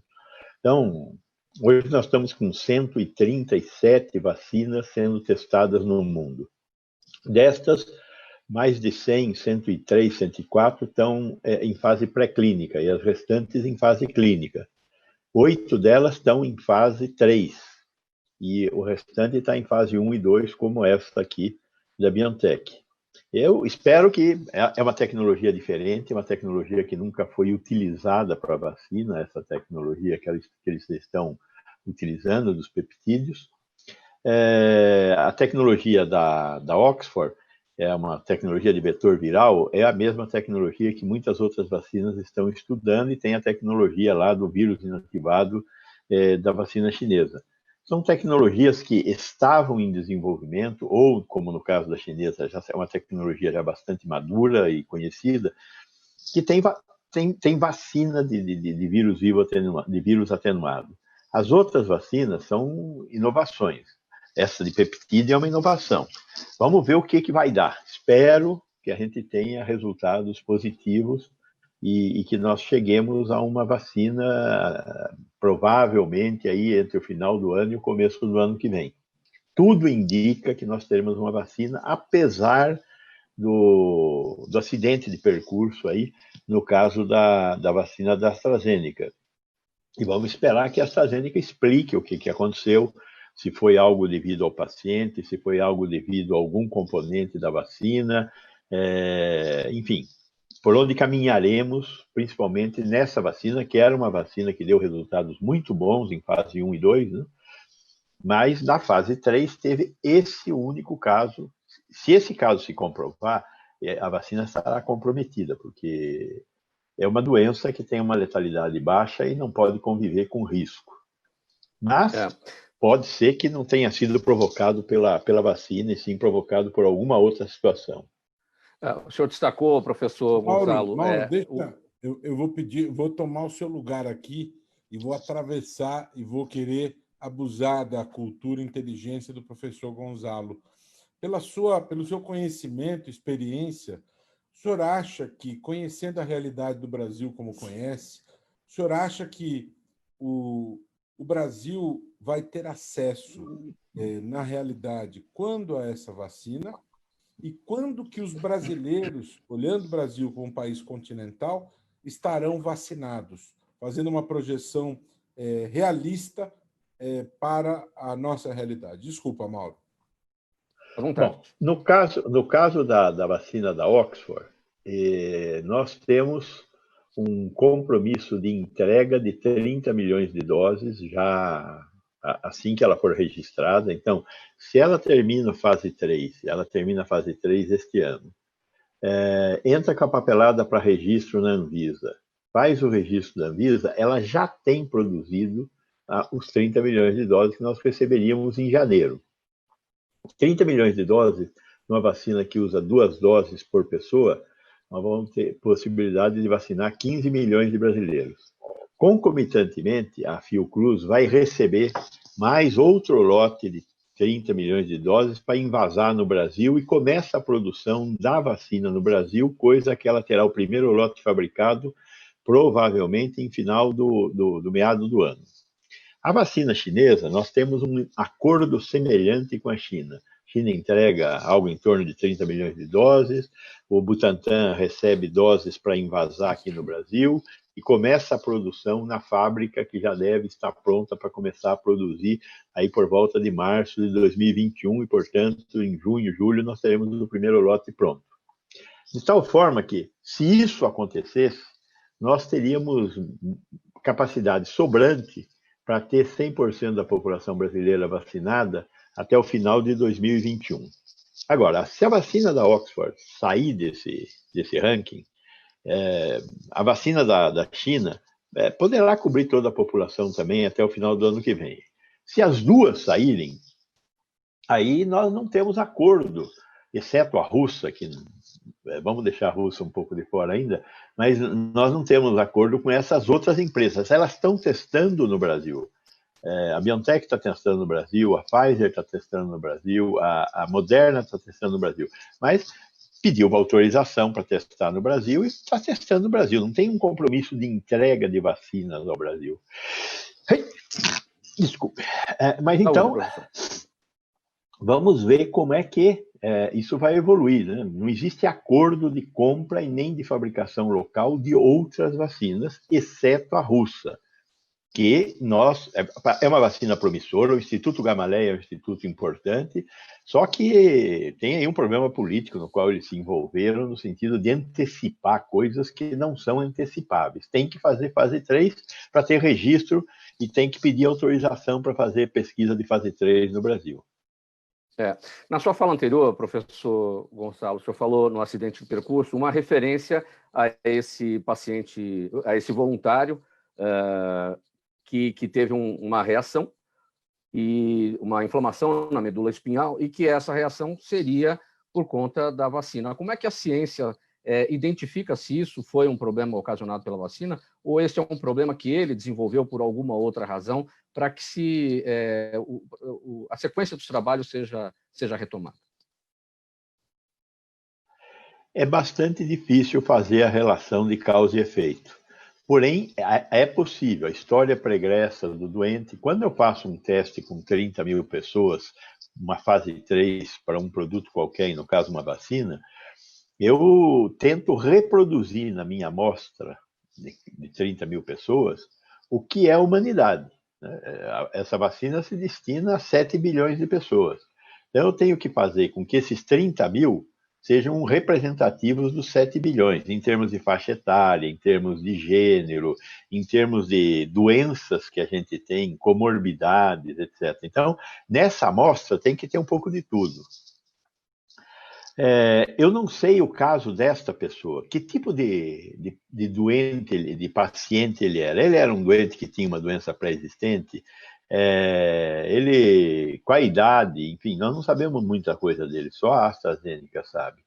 Então, hoje nós estamos com 137 vacinas sendo testadas no mundo. Destas, mais de 100, 103, 104 estão em fase pré-clínica e as restantes em fase clínica. 8 delas estão em fase 3 e o restante está em fase 1 e 2, como essa aqui da BioNTech. Eu espero que é uma tecnologia diferente, uma tecnologia que nunca foi utilizada para vacina, essa tecnologia que eles estão utilizando dos peptídeos. A tecnologia da Oxford é uma tecnologia de vetor viral, é a mesma tecnologia que muitas outras vacinas estão estudando e tem a tecnologia lá do vírus inativado da vacina chinesa. São tecnologias que estavam em desenvolvimento, ou, como no caso da chinesa, já é uma tecnologia já bastante madura e conhecida, que tem vacina de vírus vivo, de vírus atenuado. As outras vacinas são inovações. Essa de peptídeo é uma inovação. Vamos ver o que vai dar. Espero que a gente tenha resultados positivos e que nós cheguemos a uma vacina provavelmente aí entre o final do ano e o começo do ano que vem. Tudo indica que nós teremos uma vacina, apesar do acidente de percurso aí, no caso da vacina da AstraZeneca. E vamos esperar que a AstraZeneca explique o que aconteceu, se foi algo devido ao paciente, se foi algo devido a algum componente da vacina, enfim, por onde caminharemos, principalmente nessa vacina, que era uma vacina que deu resultados muito bons em fase 1 e 2, né? Mas na fase 3 teve esse único caso. Se esse caso se comprovar, a vacina estará comprometida, porque é uma doença que tem uma letalidade baixa e não pode conviver com risco. Mas pode ser que não tenha sido provocado pela vacina, e sim provocado por alguma outra situação. O senhor destacou, professor Gonzalo... Mauro, deixa, eu vou tomar o seu lugar aqui e vou atravessar e vou querer abusar da cultura e inteligência do professor Gonzalo. Pelo seu conhecimento, experiência, o senhor acha que, conhecendo a realidade do Brasil como conhece, o senhor acha que o Brasil vai ter acesso, na realidade, quando a essa vacina? E quando que os brasileiros, olhando o Brasil como um país continental, estarão vacinados? Fazendo uma projeção realista para a nossa realidade. Desculpa, Mauro. Bom, no caso da vacina da Oxford, nós temos um compromisso de entrega de 30 milhões de doses já assim que ela for registrada. Então, se ela termina a fase 3 este ano, entra com a papelada para registro na Anvisa, faz o registro da Anvisa, ela já tem produzido os 30 milhões de doses que nós receberíamos em janeiro. 30 milhões de doses, numa vacina que usa 2 doses por pessoa, nós vamos ter possibilidade de vacinar 15 milhões de brasileiros. Concomitantemente, a Fiocruz vai receber mais outro lote de 30 milhões de doses para invasar no Brasil e começa a produção da vacina no Brasil, coisa que ela terá o primeiro lote fabricado provavelmente em final do meado do ano. A vacina chinesa, nós temos um acordo semelhante com a China. A China entrega algo em torno de 30 milhões de doses, o Butantan recebe doses para invasar aqui no Brasil e começa a produção na fábrica que já deve estar pronta para começar a produzir aí por volta de março de 2021 e, portanto, em junho, julho, nós teremos o primeiro lote pronto. De tal forma que, se isso acontecesse, nós teríamos capacidade sobrante para ter 100% da população brasileira vacinada até o final de 2021. Agora, se a vacina da Oxford sair desse ranking, a vacina da China poderá cobrir toda a população também até o final do ano que vem. Se as duas saírem, aí nós não temos acordo, exceto a russa, que vamos deixar a russa um pouco de fora ainda, mas nós não temos acordo com essas outras empresas. Elas estão testando no Brasil. A BioNTech está testando no Brasil, a Pfizer está testando no Brasil, a Moderna está testando no Brasil. Mas pediu uma autorização para testar no Brasil e está testando no Brasil. Não tem um compromisso de entrega de vacinas ao Brasil. Desculpe. Mas então, vamos ver como é que isso vai evoluir, né? Não existe acordo de compra e nem de fabricação local de outras vacinas, exceto a russa, que é uma vacina promissora. O Instituto Gamaleya é um instituto importante, só que tem aí um problema político no qual eles se envolveram no sentido de antecipar coisas que não são antecipáveis. Tem que fazer fase 3 para ter registro e tem que pedir autorização para fazer pesquisa de fase 3 no Brasil. Na sua fala anterior, professor Gonçalo, o senhor falou no acidente de percurso uma referência a esse paciente, a esse voluntário que teve uma reação e uma inflamação na medula espinhal e que essa reação seria por conta da vacina. Como é que a ciência identifica se isso foi um problema ocasionado pela vacina ou esse é um problema que ele desenvolveu por alguma outra razão para que a sequência dos trabalhos seja retomada? É bastante difícil fazer a relação de causa e efeito. Porém, é possível. A história pregressa do doente, quando eu faço um teste com 30 mil pessoas, uma fase 3 para um produto qualquer, e no caso uma vacina, eu tento reproduzir na minha amostra de 30 mil pessoas o que é a humanidade. Essa vacina se destina a 7 bilhões de pessoas. Então, eu tenho que fazer com que esses 30 mil sejam representativos dos 7 bilhões, em termos de faixa etária, em termos de gênero, em termos de doenças que a gente tem, comorbidades, etc. Então, nessa amostra tem que ter um pouco de tudo. Eu não sei o caso desta pessoa, que tipo de doente, de paciente ele era. Ele era um doente que tinha uma doença pré-existente, qual a idade, enfim, nós não sabemos muita coisa dele, só a AstraZeneca sabe.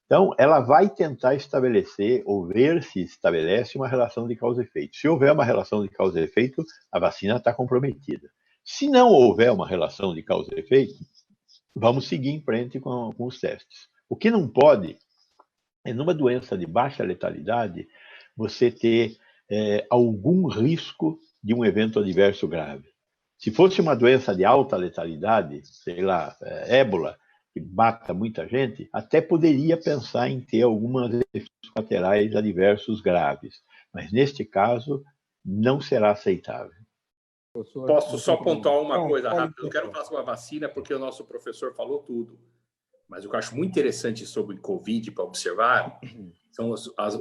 Então, ela vai tentar estabelecer, ou ver se estabelece uma relação de causa e efeito. Se houver uma relação de causa e efeito, a vacina está comprometida. Se não houver uma relação de causa e efeito, vamos seguir em frente com os testes. O que não pode é, numa doença de baixa letalidade, você ter algum risco de um evento adverso grave. Se fosse uma doença de alta letalidade, sei lá, ébola, que mata muita gente, até poderia pensar em ter algumas efeitos colaterais adversos graves. Mas, neste caso, não será aceitável. Posso só pontuar uma coisa rápida? Eu quero falar sobre a vacina, porque o nosso professor falou tudo. Mas o que eu acho muito interessante sobre Covid para observar são as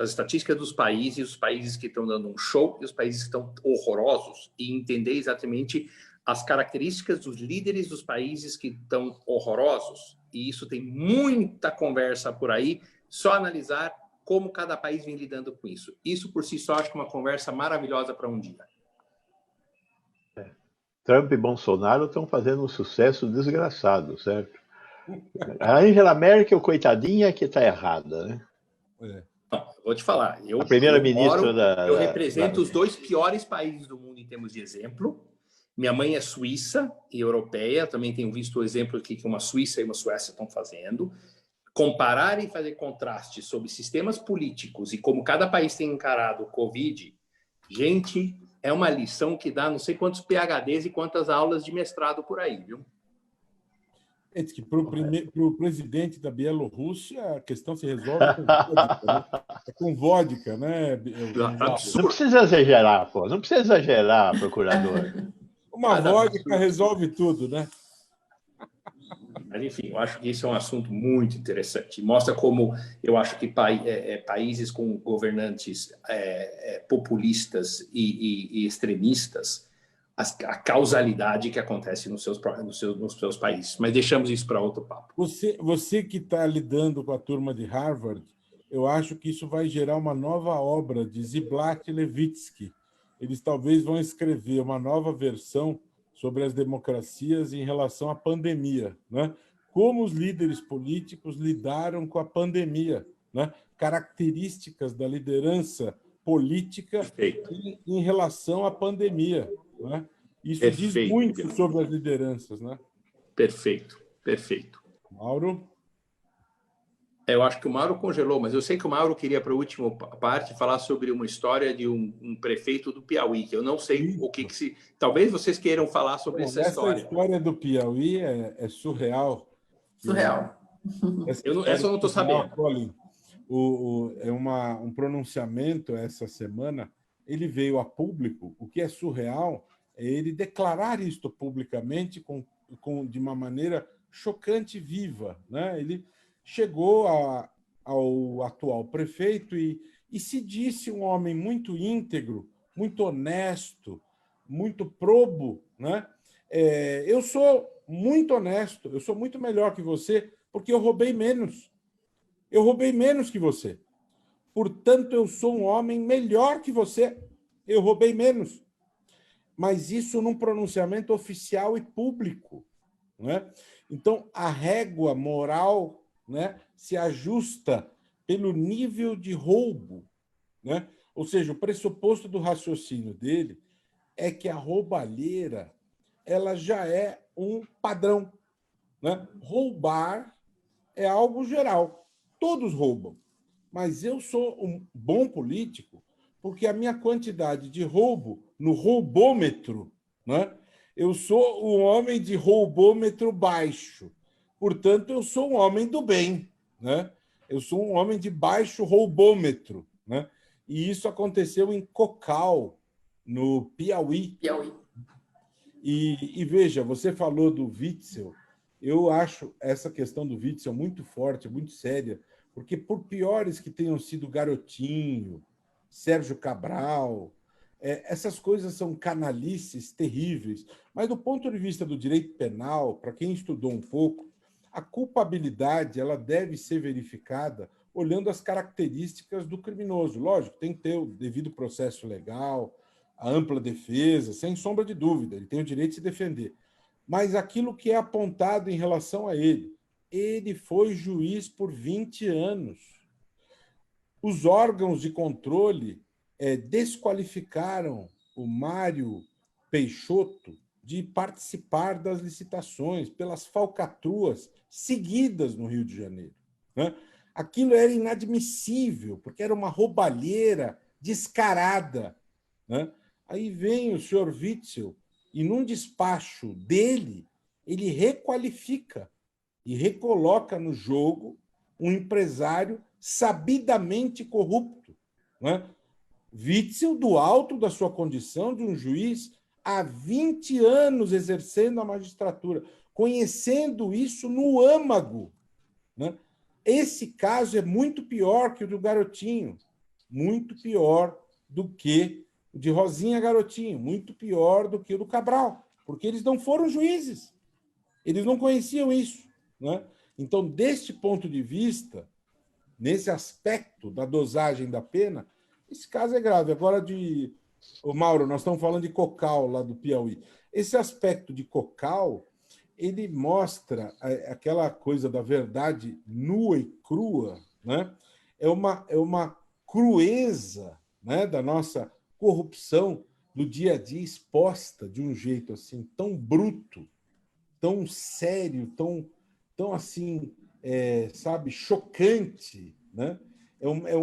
estatísticas dos países, os países que estão dando um show e os países que estão horrorosos, e entender exatamente as características dos líderes dos países que estão horrorosos. E isso tem muita conversa por aí, só analisar como cada país vem lidando com isso. Isso por si só acho que é uma conversa maravilhosa para um dia. Trump e Bolsonaro estão fazendo um sucesso desgraçado, certo? A Angela Merkel, coitadinha, que está errada, né? Não, vou te falar. A primeira-ministra eu represento os 2 piores países do mundo em termos de exemplo. Minha mãe é suíça e europeia. Também tenho visto o exemplo aqui que uma Suíça e uma Suécia estão fazendo. Comparar e fazer contraste sobre sistemas políticos e como cada país tem encarado o Covid, gente, é uma lição que dá não sei quantos PhDs e quantas aulas de mestrado por aí, viu? É que para o presidente da Bielorrússia, a questão se resolve com vodka, né? É com vodka, né? Não precisa exagerar, pô. Não precisa exagerar, procurador. Uma vodka resolve tudo, né? Mas, enfim, eu acho que esse é um assunto muito interessante. Mostra como eu acho que países com governantes populistas e extremistas, a causalidade que acontece nos seus países. Mas deixamos isso para outro papo. Você que está lidando com a turma de Harvard, eu acho que isso vai gerar uma nova obra de Ziblatt e Levitsky. Eles talvez vão escrever uma nova versão sobre as democracias em relação à pandemia, né? Como os líderes políticos lidaram com a pandemia, né? Características da liderança política em relação à pandemia, né? Isso diz muito sobre as lideranças, né? Perfeito. Mauro? Eu acho que o Mauro congelou, mas eu sei que o Mauro queria, para a última parte, falar sobre uma história de um prefeito do Piauí, que eu não sei o que se... Talvez vocês queiram falar sobre essa história. Essa história do Piauí é surreal. Surreal. Essa eu não estou sabendo. Colin, um pronunciamento essa semana, ele veio a público. O que é surreal é ele declarar isto publicamente de uma maneira chocante e viva, né? Ele chegou ao atual prefeito e se disse um homem muito íntegro, muito honesto, muito probo, né? Eu sou muito honesto, eu sou muito melhor que você, porque eu roubei menos. Eu roubei menos que você. Portanto, eu sou um homem melhor que você. Eu roubei menos. Mas isso num pronunciamento oficial e público, né? Então, a régua moral, né, se ajusta pelo nível de roubo, né? Ou seja, o pressuposto do raciocínio dele é que a roubalheira ela já é um padrão, né? Roubar é algo geral, todos roubam, mas eu sou um bom político porque a minha quantidade de roubo no roubômetro, né? Eu sou um homem de roubômetro baixo, portanto, eu sou um homem do bem, né? Eu sou um homem de baixo roubômetro, né? E isso aconteceu em Cocal, no Piauí. E veja, você falou do Witzel, eu acho essa questão do Witzel muito forte, muito séria, porque por piores que tenham sido Garotinho, Sérgio Cabral, essas coisas são canalices terríveis, mas do ponto de vista do direito penal, para quem estudou um pouco, a culpabilidade ela deve ser verificada olhando as características do criminoso. Lógico, tem que ter o devido processo legal, a ampla defesa, sem sombra de dúvida, ele tem o direito de se defender. Mas aquilo que é apontado em relação a ele foi juiz por 20 anos. Os órgãos de controle desqualificaram o Mário Peixoto de participar das licitações pelas falcatruas seguidas no Rio de Janeiro, né? Aquilo era inadmissível, porque era uma roubalheira descarada, né? Aí vem o senhor Witzel e, num despacho dele, ele requalifica e recoloca no jogo um empresário sabidamente corrupto, né? Witzel, do alto da sua condição de um juiz, há 20 anos exercendo a magistratura, conhecendo isso no âmago, né? Esse caso é muito pior que o do Garotinho, muito pior do que o de Rosinha Garotinho, muito pior do que o do Cabral, porque eles não foram juízes, eles não conheciam isso, né? Então, deste ponto de vista, nesse aspecto da dosagem da pena, esse caso é grave. Agora, Ô, Mauro, nós estamos falando de Cocal, lá do Piauí. Esse aspecto de Cocal, ele mostra aquela coisa da verdade nua e crua, né? É uma crueza, né, da nossa corrupção do dia a dia exposta de um jeito assim tão bruto, tão sério, tão assim, sabe, chocante, né?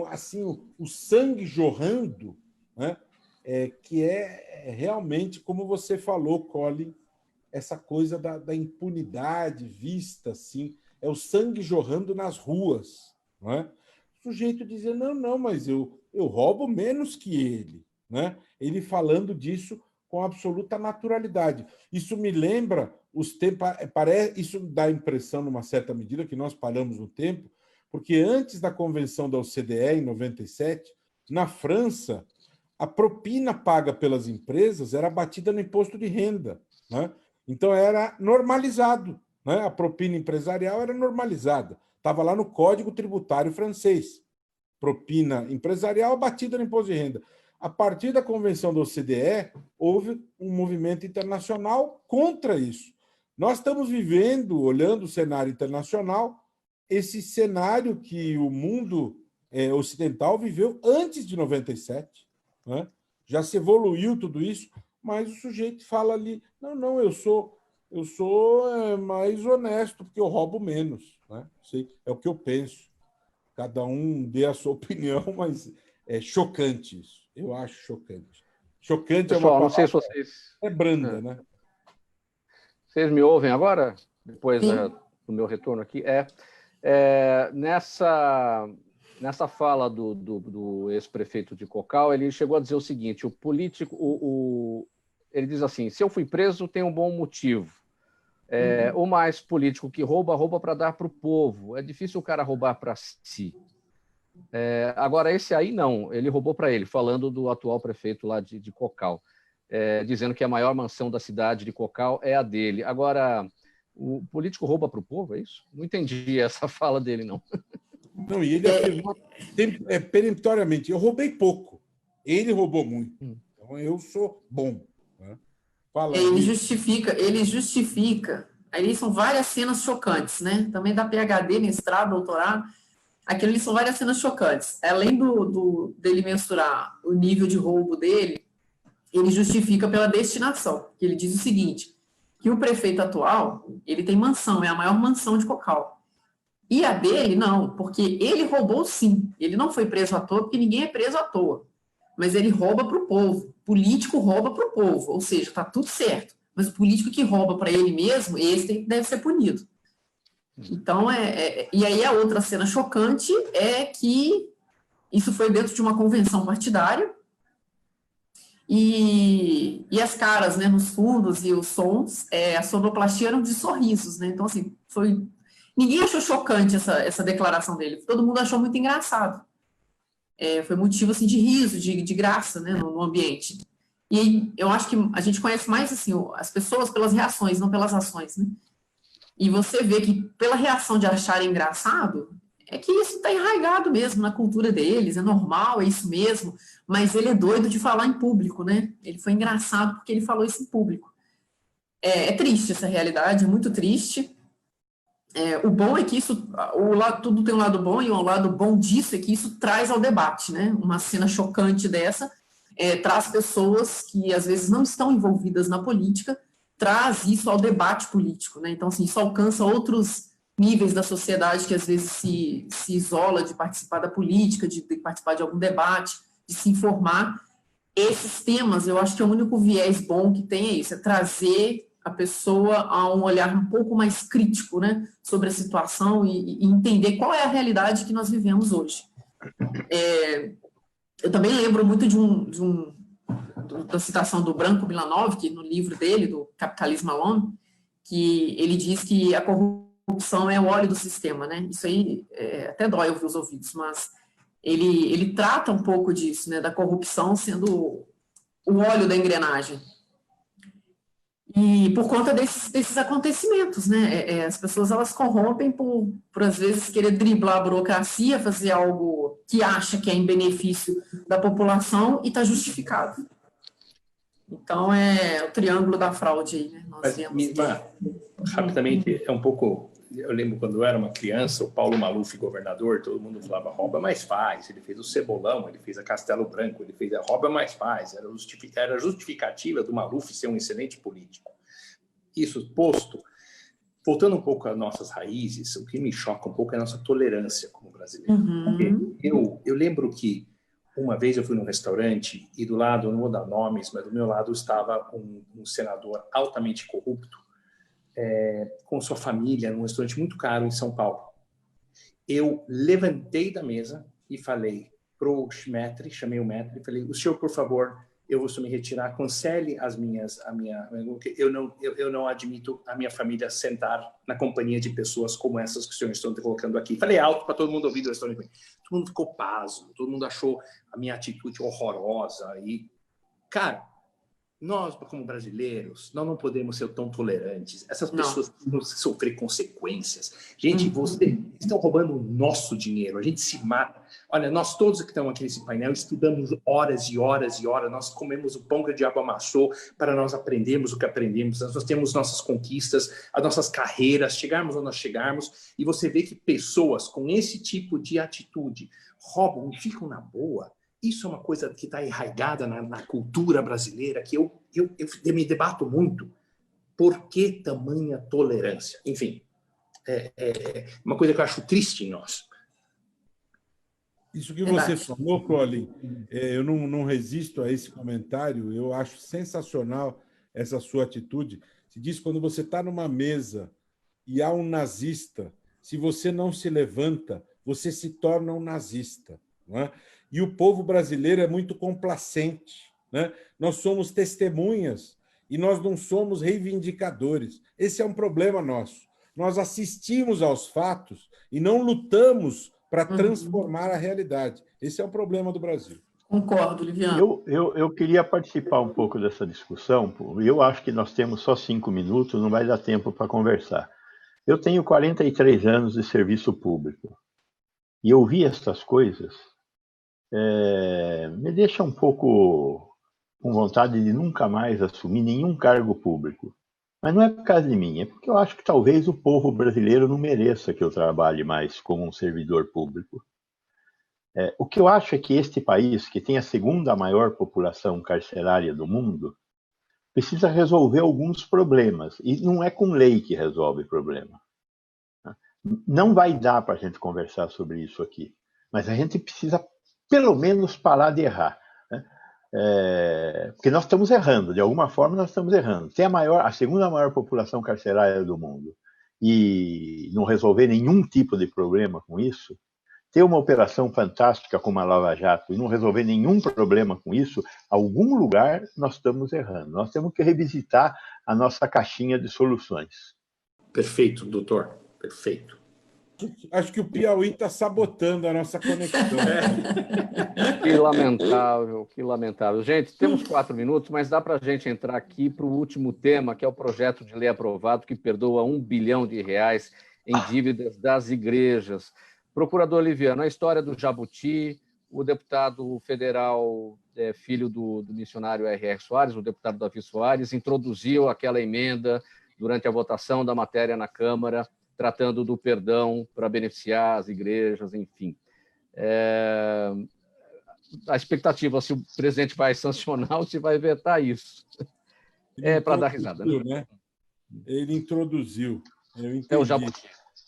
Assim, o sangue jorrando, né? Que é realmente, como você falou, Colin, essa coisa da impunidade vista assim, é o sangue jorrando nas ruas, não é? O sujeito dizia, não, mas eu roubo menos que ele, né? Ele falando disso com absoluta naturalidade. Isso me lembra os tempos, isso dá a impressão, numa certa medida, que nós paramos no tempo, porque antes da convenção da OCDE, em 97, na França, a propina paga pelas empresas era batida no imposto de renda, né? Então era normalizado, né? A propina empresarial era normalizada, estava lá no Código Tributário francês. Propina empresarial batida no imposto de renda. A partir da convenção da OCDE, houve um movimento internacional contra isso. Nós estamos vivendo, olhando o cenário internacional, esse cenário que o mundo ocidental viveu antes de 97. Né? Já se evoluiu tudo isso, mas o sujeito fala ali, não, eu sou mais honesto, porque eu roubo menos. Né? É o que eu penso. Cada um dê a sua opinião, mas é chocante isso. Eu acho chocante. Chocante. Pessoal, é uma palavra, não sei se vocês... branda, né? Vocês me ouvem agora? Depois do meu retorno aqui? Nessa fala do ex-prefeito de Cocal, ele chegou a dizer o seguinte, o político... ele diz assim, se eu fui preso, tem um bom motivo. O mais político que rouba para dar para o povo. É difícil o cara roubar para si. Agora, esse aí não, ele roubou para ele, falando do atual prefeito lá de Cocal, dizendo que a maior mansão da cidade de Cocal é a dele. Agora, o político rouba para o povo, é isso? Não entendi essa fala dele, não. Não, e ele afirmou peremptoriamente, eu roubei pouco, ele roubou muito, então eu sou bom. Né? Ele justifica, aí são várias cenas chocantes, né? Também da PhD, mestrado, doutorado, aquilo ali são várias cenas chocantes. Além dele mensurar o nível de roubo dele, ele justifica pela destinação, que ele diz o seguinte, que o prefeito atual, ele tem mansão, é a maior mansão de Cocal. E a dele, não, porque ele roubou sim. Ele não foi preso à toa, porque ninguém é preso à toa. Mas ele rouba para o povo. Político rouba para o povo, ou seja, está tudo certo. Mas o político que rouba para ele mesmo, esse deve ser punido. Então, e aí a outra cena chocante é que isso foi dentro de uma convenção partidária, e as caras, né, nos fundos e os sons, a sonoplastia eram de sorrisos, né? Então, assim, ninguém achou chocante essa declaração dele, todo mundo achou muito engraçado. Foi motivo assim, de riso, de graça, né, no ambiente. E eu acho que a gente conhece mais assim, as pessoas pelas reações, não pelas ações, né? E você vê que pela reação de acharem engraçado, é que isso está enraizado mesmo na cultura deles, é normal, é isso mesmo, mas ele é doido de falar em público, né? Ele foi engraçado porque ele falou isso em público. É triste essa realidade, é muito triste. O bom é que isso, tudo tem um lado bom, e o lado bom disso é que isso traz ao debate, né? Uma cena chocante dessa traz pessoas que às vezes não estão envolvidas na política, traz isso ao debate político, né? Então, assim, isso alcança outros níveis da sociedade que às vezes se isola de participar da política, de participar de algum debate, de se informar. Esses temas, eu acho que o único viés bom que tem é isso, é trazer a pessoa a um olhar um pouco mais crítico, né, sobre a situação e entender qual é a realidade que nós vivemos hoje. Eu também lembro muito da citação do Branko Milanovic, no livro dele, do Capitalismo Alone, que ele diz que a corrupção é o óleo do sistema, né? Isso aí até dói ouvir os ouvidos, mas ele trata um pouco disso, né? Da corrupção sendo o óleo da engrenagem. E por conta desses acontecimentos, né? As pessoas, elas corrompem por às vezes, querer driblar a burocracia, fazer algo que acha que é em benefício da população e está justificado. Então, é o triângulo da fraude aí, né? Mas, rapidamente, é um pouco... Eu lembro quando eu era uma criança, o Paulo Maluf, governador, todo mundo falava rouba, mas faz. Ele fez o Cebolão, ele fez a Castelo Branco, ele fez a rouba, mas faz. Era a justificativa do Maluf ser um excelente político. Isso posto, voltando um pouco às nossas raízes, o que me choca um pouco é a nossa tolerância como brasileiro. Eu lembro que uma vez eu fui num restaurante e do lado, eu não vou dar nomes, mas do meu lado estava um senador altamente corrupto, com sua família, num restaurante muito caro em São Paulo. Eu levantei da mesa e falei pro maître, chamei o maître e falei, o senhor, por favor, eu vou me retirar, cancele eu não admito a minha família sentar na companhia de pessoas como essas que o senhor está colocando aqui. Falei alto para todo mundo ouvir do restaurante. Todo mundo ficou pasmo, todo mundo achou a minha atitude horrorosa. E, cara, nós, como brasileiros, nós não podemos ser tão tolerantes. Essas pessoas vão sofrer consequências. Gente, vocês estão roubando o nosso dinheiro. A gente se mata. Olha, nós todos que estamos aqui nesse painel estudamos horas e horas e horas. Nós comemos o pão que o diabo amassou para nós aprendermos o que aprendemos. Nós temos nossas conquistas, as nossas carreiras, chegarmos onde nós chegarmos. E você vê que pessoas com esse tipo de atitude roubam e ficam na boa. Isso é uma coisa que está enraizada na cultura brasileira, que eu me debato muito. Por que tamanha tolerância? Enfim, uma coisa que eu acho triste em nós. Isso que você falou, Colin, eu não resisto a esse comentário, eu acho sensacional essa sua atitude. Se diz, quando você está numa mesa e há um nazista, se você não se levanta, você se torna um nazista, não é? E o povo brasileiro é muito complacente, né? Nós somos testemunhas e nós não somos reivindicadores. Esse é um problema nosso. Nós assistimos aos fatos e não lutamos para transformar a realidade. Esse é o problema do Brasil. Concordo, Liviano. Eu queria participar um pouco dessa discussão. Eu acho que nós temos só 5 minutos, não vai dar tempo para conversar. Eu tenho 43 anos de serviço público e ouvir essas coisas me deixa um pouco com vontade de nunca mais assumir nenhum cargo público. Mas não é por causa de mim, é porque eu acho que talvez o povo brasileiro não mereça que eu trabalhe mais como um servidor público. O que eu acho é que este país, que tem a segunda maior população carcerária do mundo, precisa resolver alguns problemas. E não é com lei que resolve problema. Não vai dar para a gente conversar sobre isso aqui. Mas a gente precisa, pelo menos, parar de errar. Porque nós estamos errando, de alguma forma nós estamos errando. Tem a segunda maior população carcerária do mundo e não resolver nenhum tipo de problema com isso, ter uma operação fantástica como a Lava Jato e não resolver nenhum problema com isso, algum lugar nós estamos errando. Nós temos que revisitar a nossa caixinha de soluções. Perfeito, doutor. Perfeito. Acho que o Piauí está sabotando a nossa conexão. Que lamentável, que lamentável. Gente, temos 4 minutos, mas dá para a gente entrar aqui para o último tema, que é o projeto de lei aprovado que perdoa R$1 bilhão em dívidas das igrejas. Procurador Liviano, a história do Jabuti, o deputado federal, filho do missionário R.R. Soares, o deputado Davi Soares, introduziu aquela emenda durante a votação da matéria na Câmara, tratando do perdão para beneficiar as igrejas, enfim. A expectativa, se o presidente vai sancionar ou se vai vetar isso. Para dar risada, né? Ele introduziu. Eu entendi. É o Jabuti.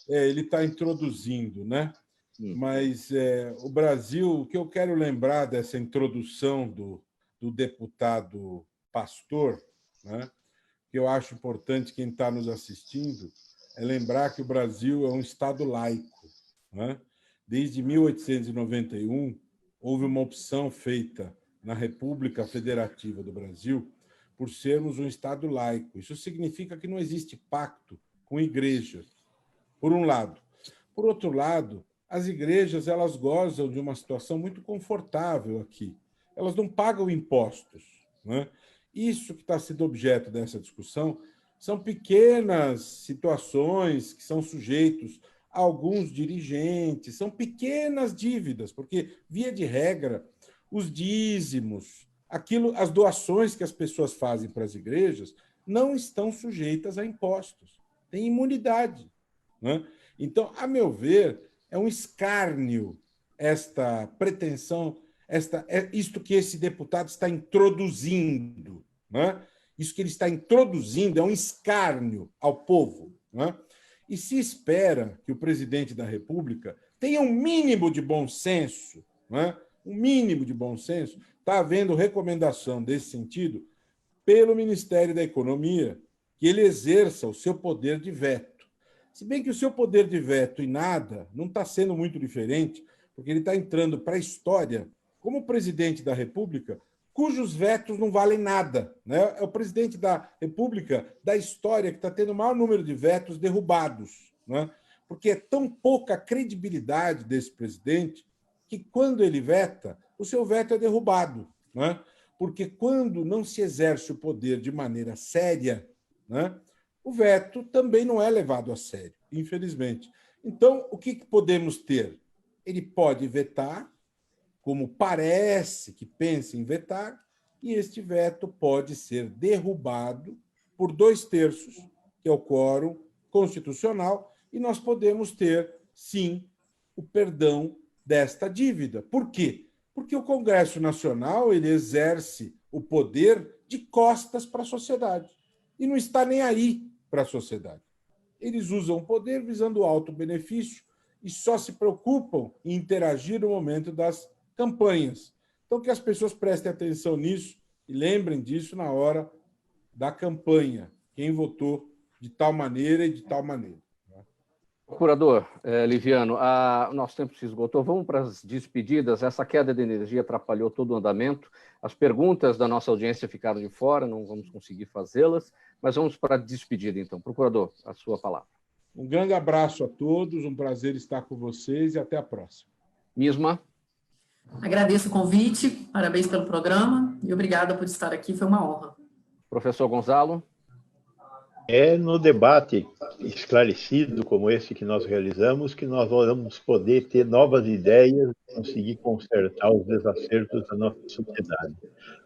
Ele está introduzindo, né? Mas o Brasil, o que eu quero lembrar dessa introdução do deputado Pastor, né? que eu acho importante quem está nos assistindo é lembrar que o Brasil é um Estado laico, né? Desde 1891, houve uma opção feita na República Federativa do Brasil por sermos um Estado laico. Isso significa que não existe pacto com igrejas, por um lado. Por outro lado, as igrejas elas gozam de uma situação muito confortável aqui. Elas não pagam impostos, né? Isso que está sendo objeto dessa discussão são pequenas situações que são sujeitos a alguns dirigentes, são pequenas dívidas, porque, via de regra, os dízimos, as doações que as pessoas fazem para as igrejas não estão sujeitas a impostos, têm imunidade, né? Então, a meu ver, é um escárnio esta pretensão, isto que esse deputado está introduzindo, né? Isso que ele está introduzindo é um escárnio ao povo, né? E se espera que o presidente da República tenha um mínimo de bom senso, né? Um mínimo de bom senso, está havendo recomendação desse sentido pelo Ministério da Economia, que ele exerça o seu poder de veto. Se bem que o seu poder de veto em nada não está sendo muito diferente, porque ele está entrando para a história como presidente da República, cujos vetos não valem nada, né? É o presidente da República da história que está tendo o maior número de vetos derrubados, né? Porque é tão pouca credibilidade desse presidente que, quando ele veta, o seu veto é derrubado, né? Porque, quando não se exerce o poder de maneira séria, né, o veto também não é levado a sério, infelizmente. Então, o que podemos ter? Ele pode vetar, como parece que pensa em vetar, e este veto pode ser derrubado por 2/3, que é o quórum constitucional, e nós podemos ter, sim, o perdão desta dívida. Por quê? Porque o Congresso Nacional ele exerce o poder de costas para a sociedade e não está nem aí para a sociedade. Eles usam o poder visando o alto benefício e só se preocupam em interagir no momento das campanhas. Então, que as pessoas prestem atenção nisso e lembrem disso na hora da campanha. Quem votou de tal maneira e de tal maneira. Procurador Liviano, nosso tempo se esgotou. Vamos para as despedidas. Essa queda de energia atrapalhou todo o andamento. As perguntas da nossa audiência ficaram de fora, não vamos conseguir fazê-las, mas vamos para a despedida, então. Procurador, a sua palavra. Um grande abraço a todos, um prazer estar com vocês e até a próxima. Misma. Agradeço o convite, parabéns pelo programa e obrigada por estar aqui, foi uma honra. Professor Gonzalo. É no debate esclarecido como esse que nós realizamos que nós vamos poder ter novas ideias e conseguir consertar os desacertos da nossa sociedade.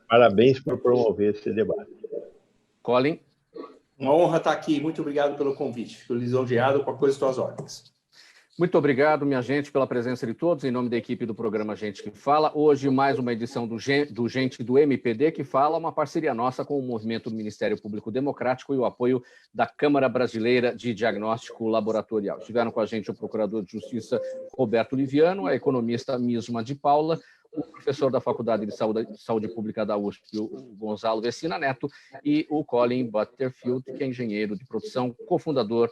Parabéns por promover esse debate. Colin. Uma honra estar aqui. Muito obrigado pelo convite. Fico lisonjeado com a coisa das tuas ordens. Muito obrigado, minha gente, pela presença de todos, em nome da equipe do programa Gente que Fala. Hoje, mais uma edição do Gente do MPD que Fala, uma parceria nossa com o Movimento do Ministério Público Democrático e o apoio da Câmara Brasileira de Diagnóstico Laboratorial. Estiveram com a gente o Procurador de Justiça Roberto Liviano, a economista Misma de Paula, o professor da Faculdade de Saúde Pública da USP, o Gonzalo Vecina Neto, e o Colin Butterfield, que é engenheiro de produção, cofundador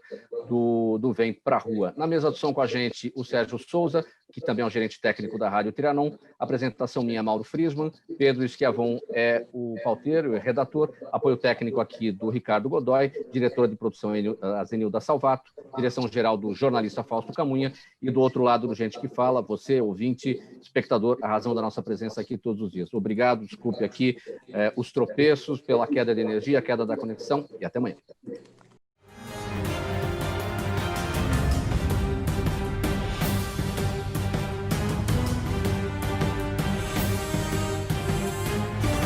do Vem Pra Rua. Na mesa de som com a gente, o Sérgio Souza, que também é um gerente técnico da Rádio Trianon. Apresentação minha, Mauro Friesman. Pedro Schiavon é o pauteiro e redator. Apoio técnico aqui do Ricardo Godoy, diretor de produção a Zenilda Salvato, direção-geral do jornalista Fausto Camunha, e do outro lado do Gente que Fala, você, ouvinte, espectador, a razão da nossa presença aqui todos os dias. Obrigado, desculpe aqui os tropeços pela queda de energia, a queda da conexão, e até amanhã.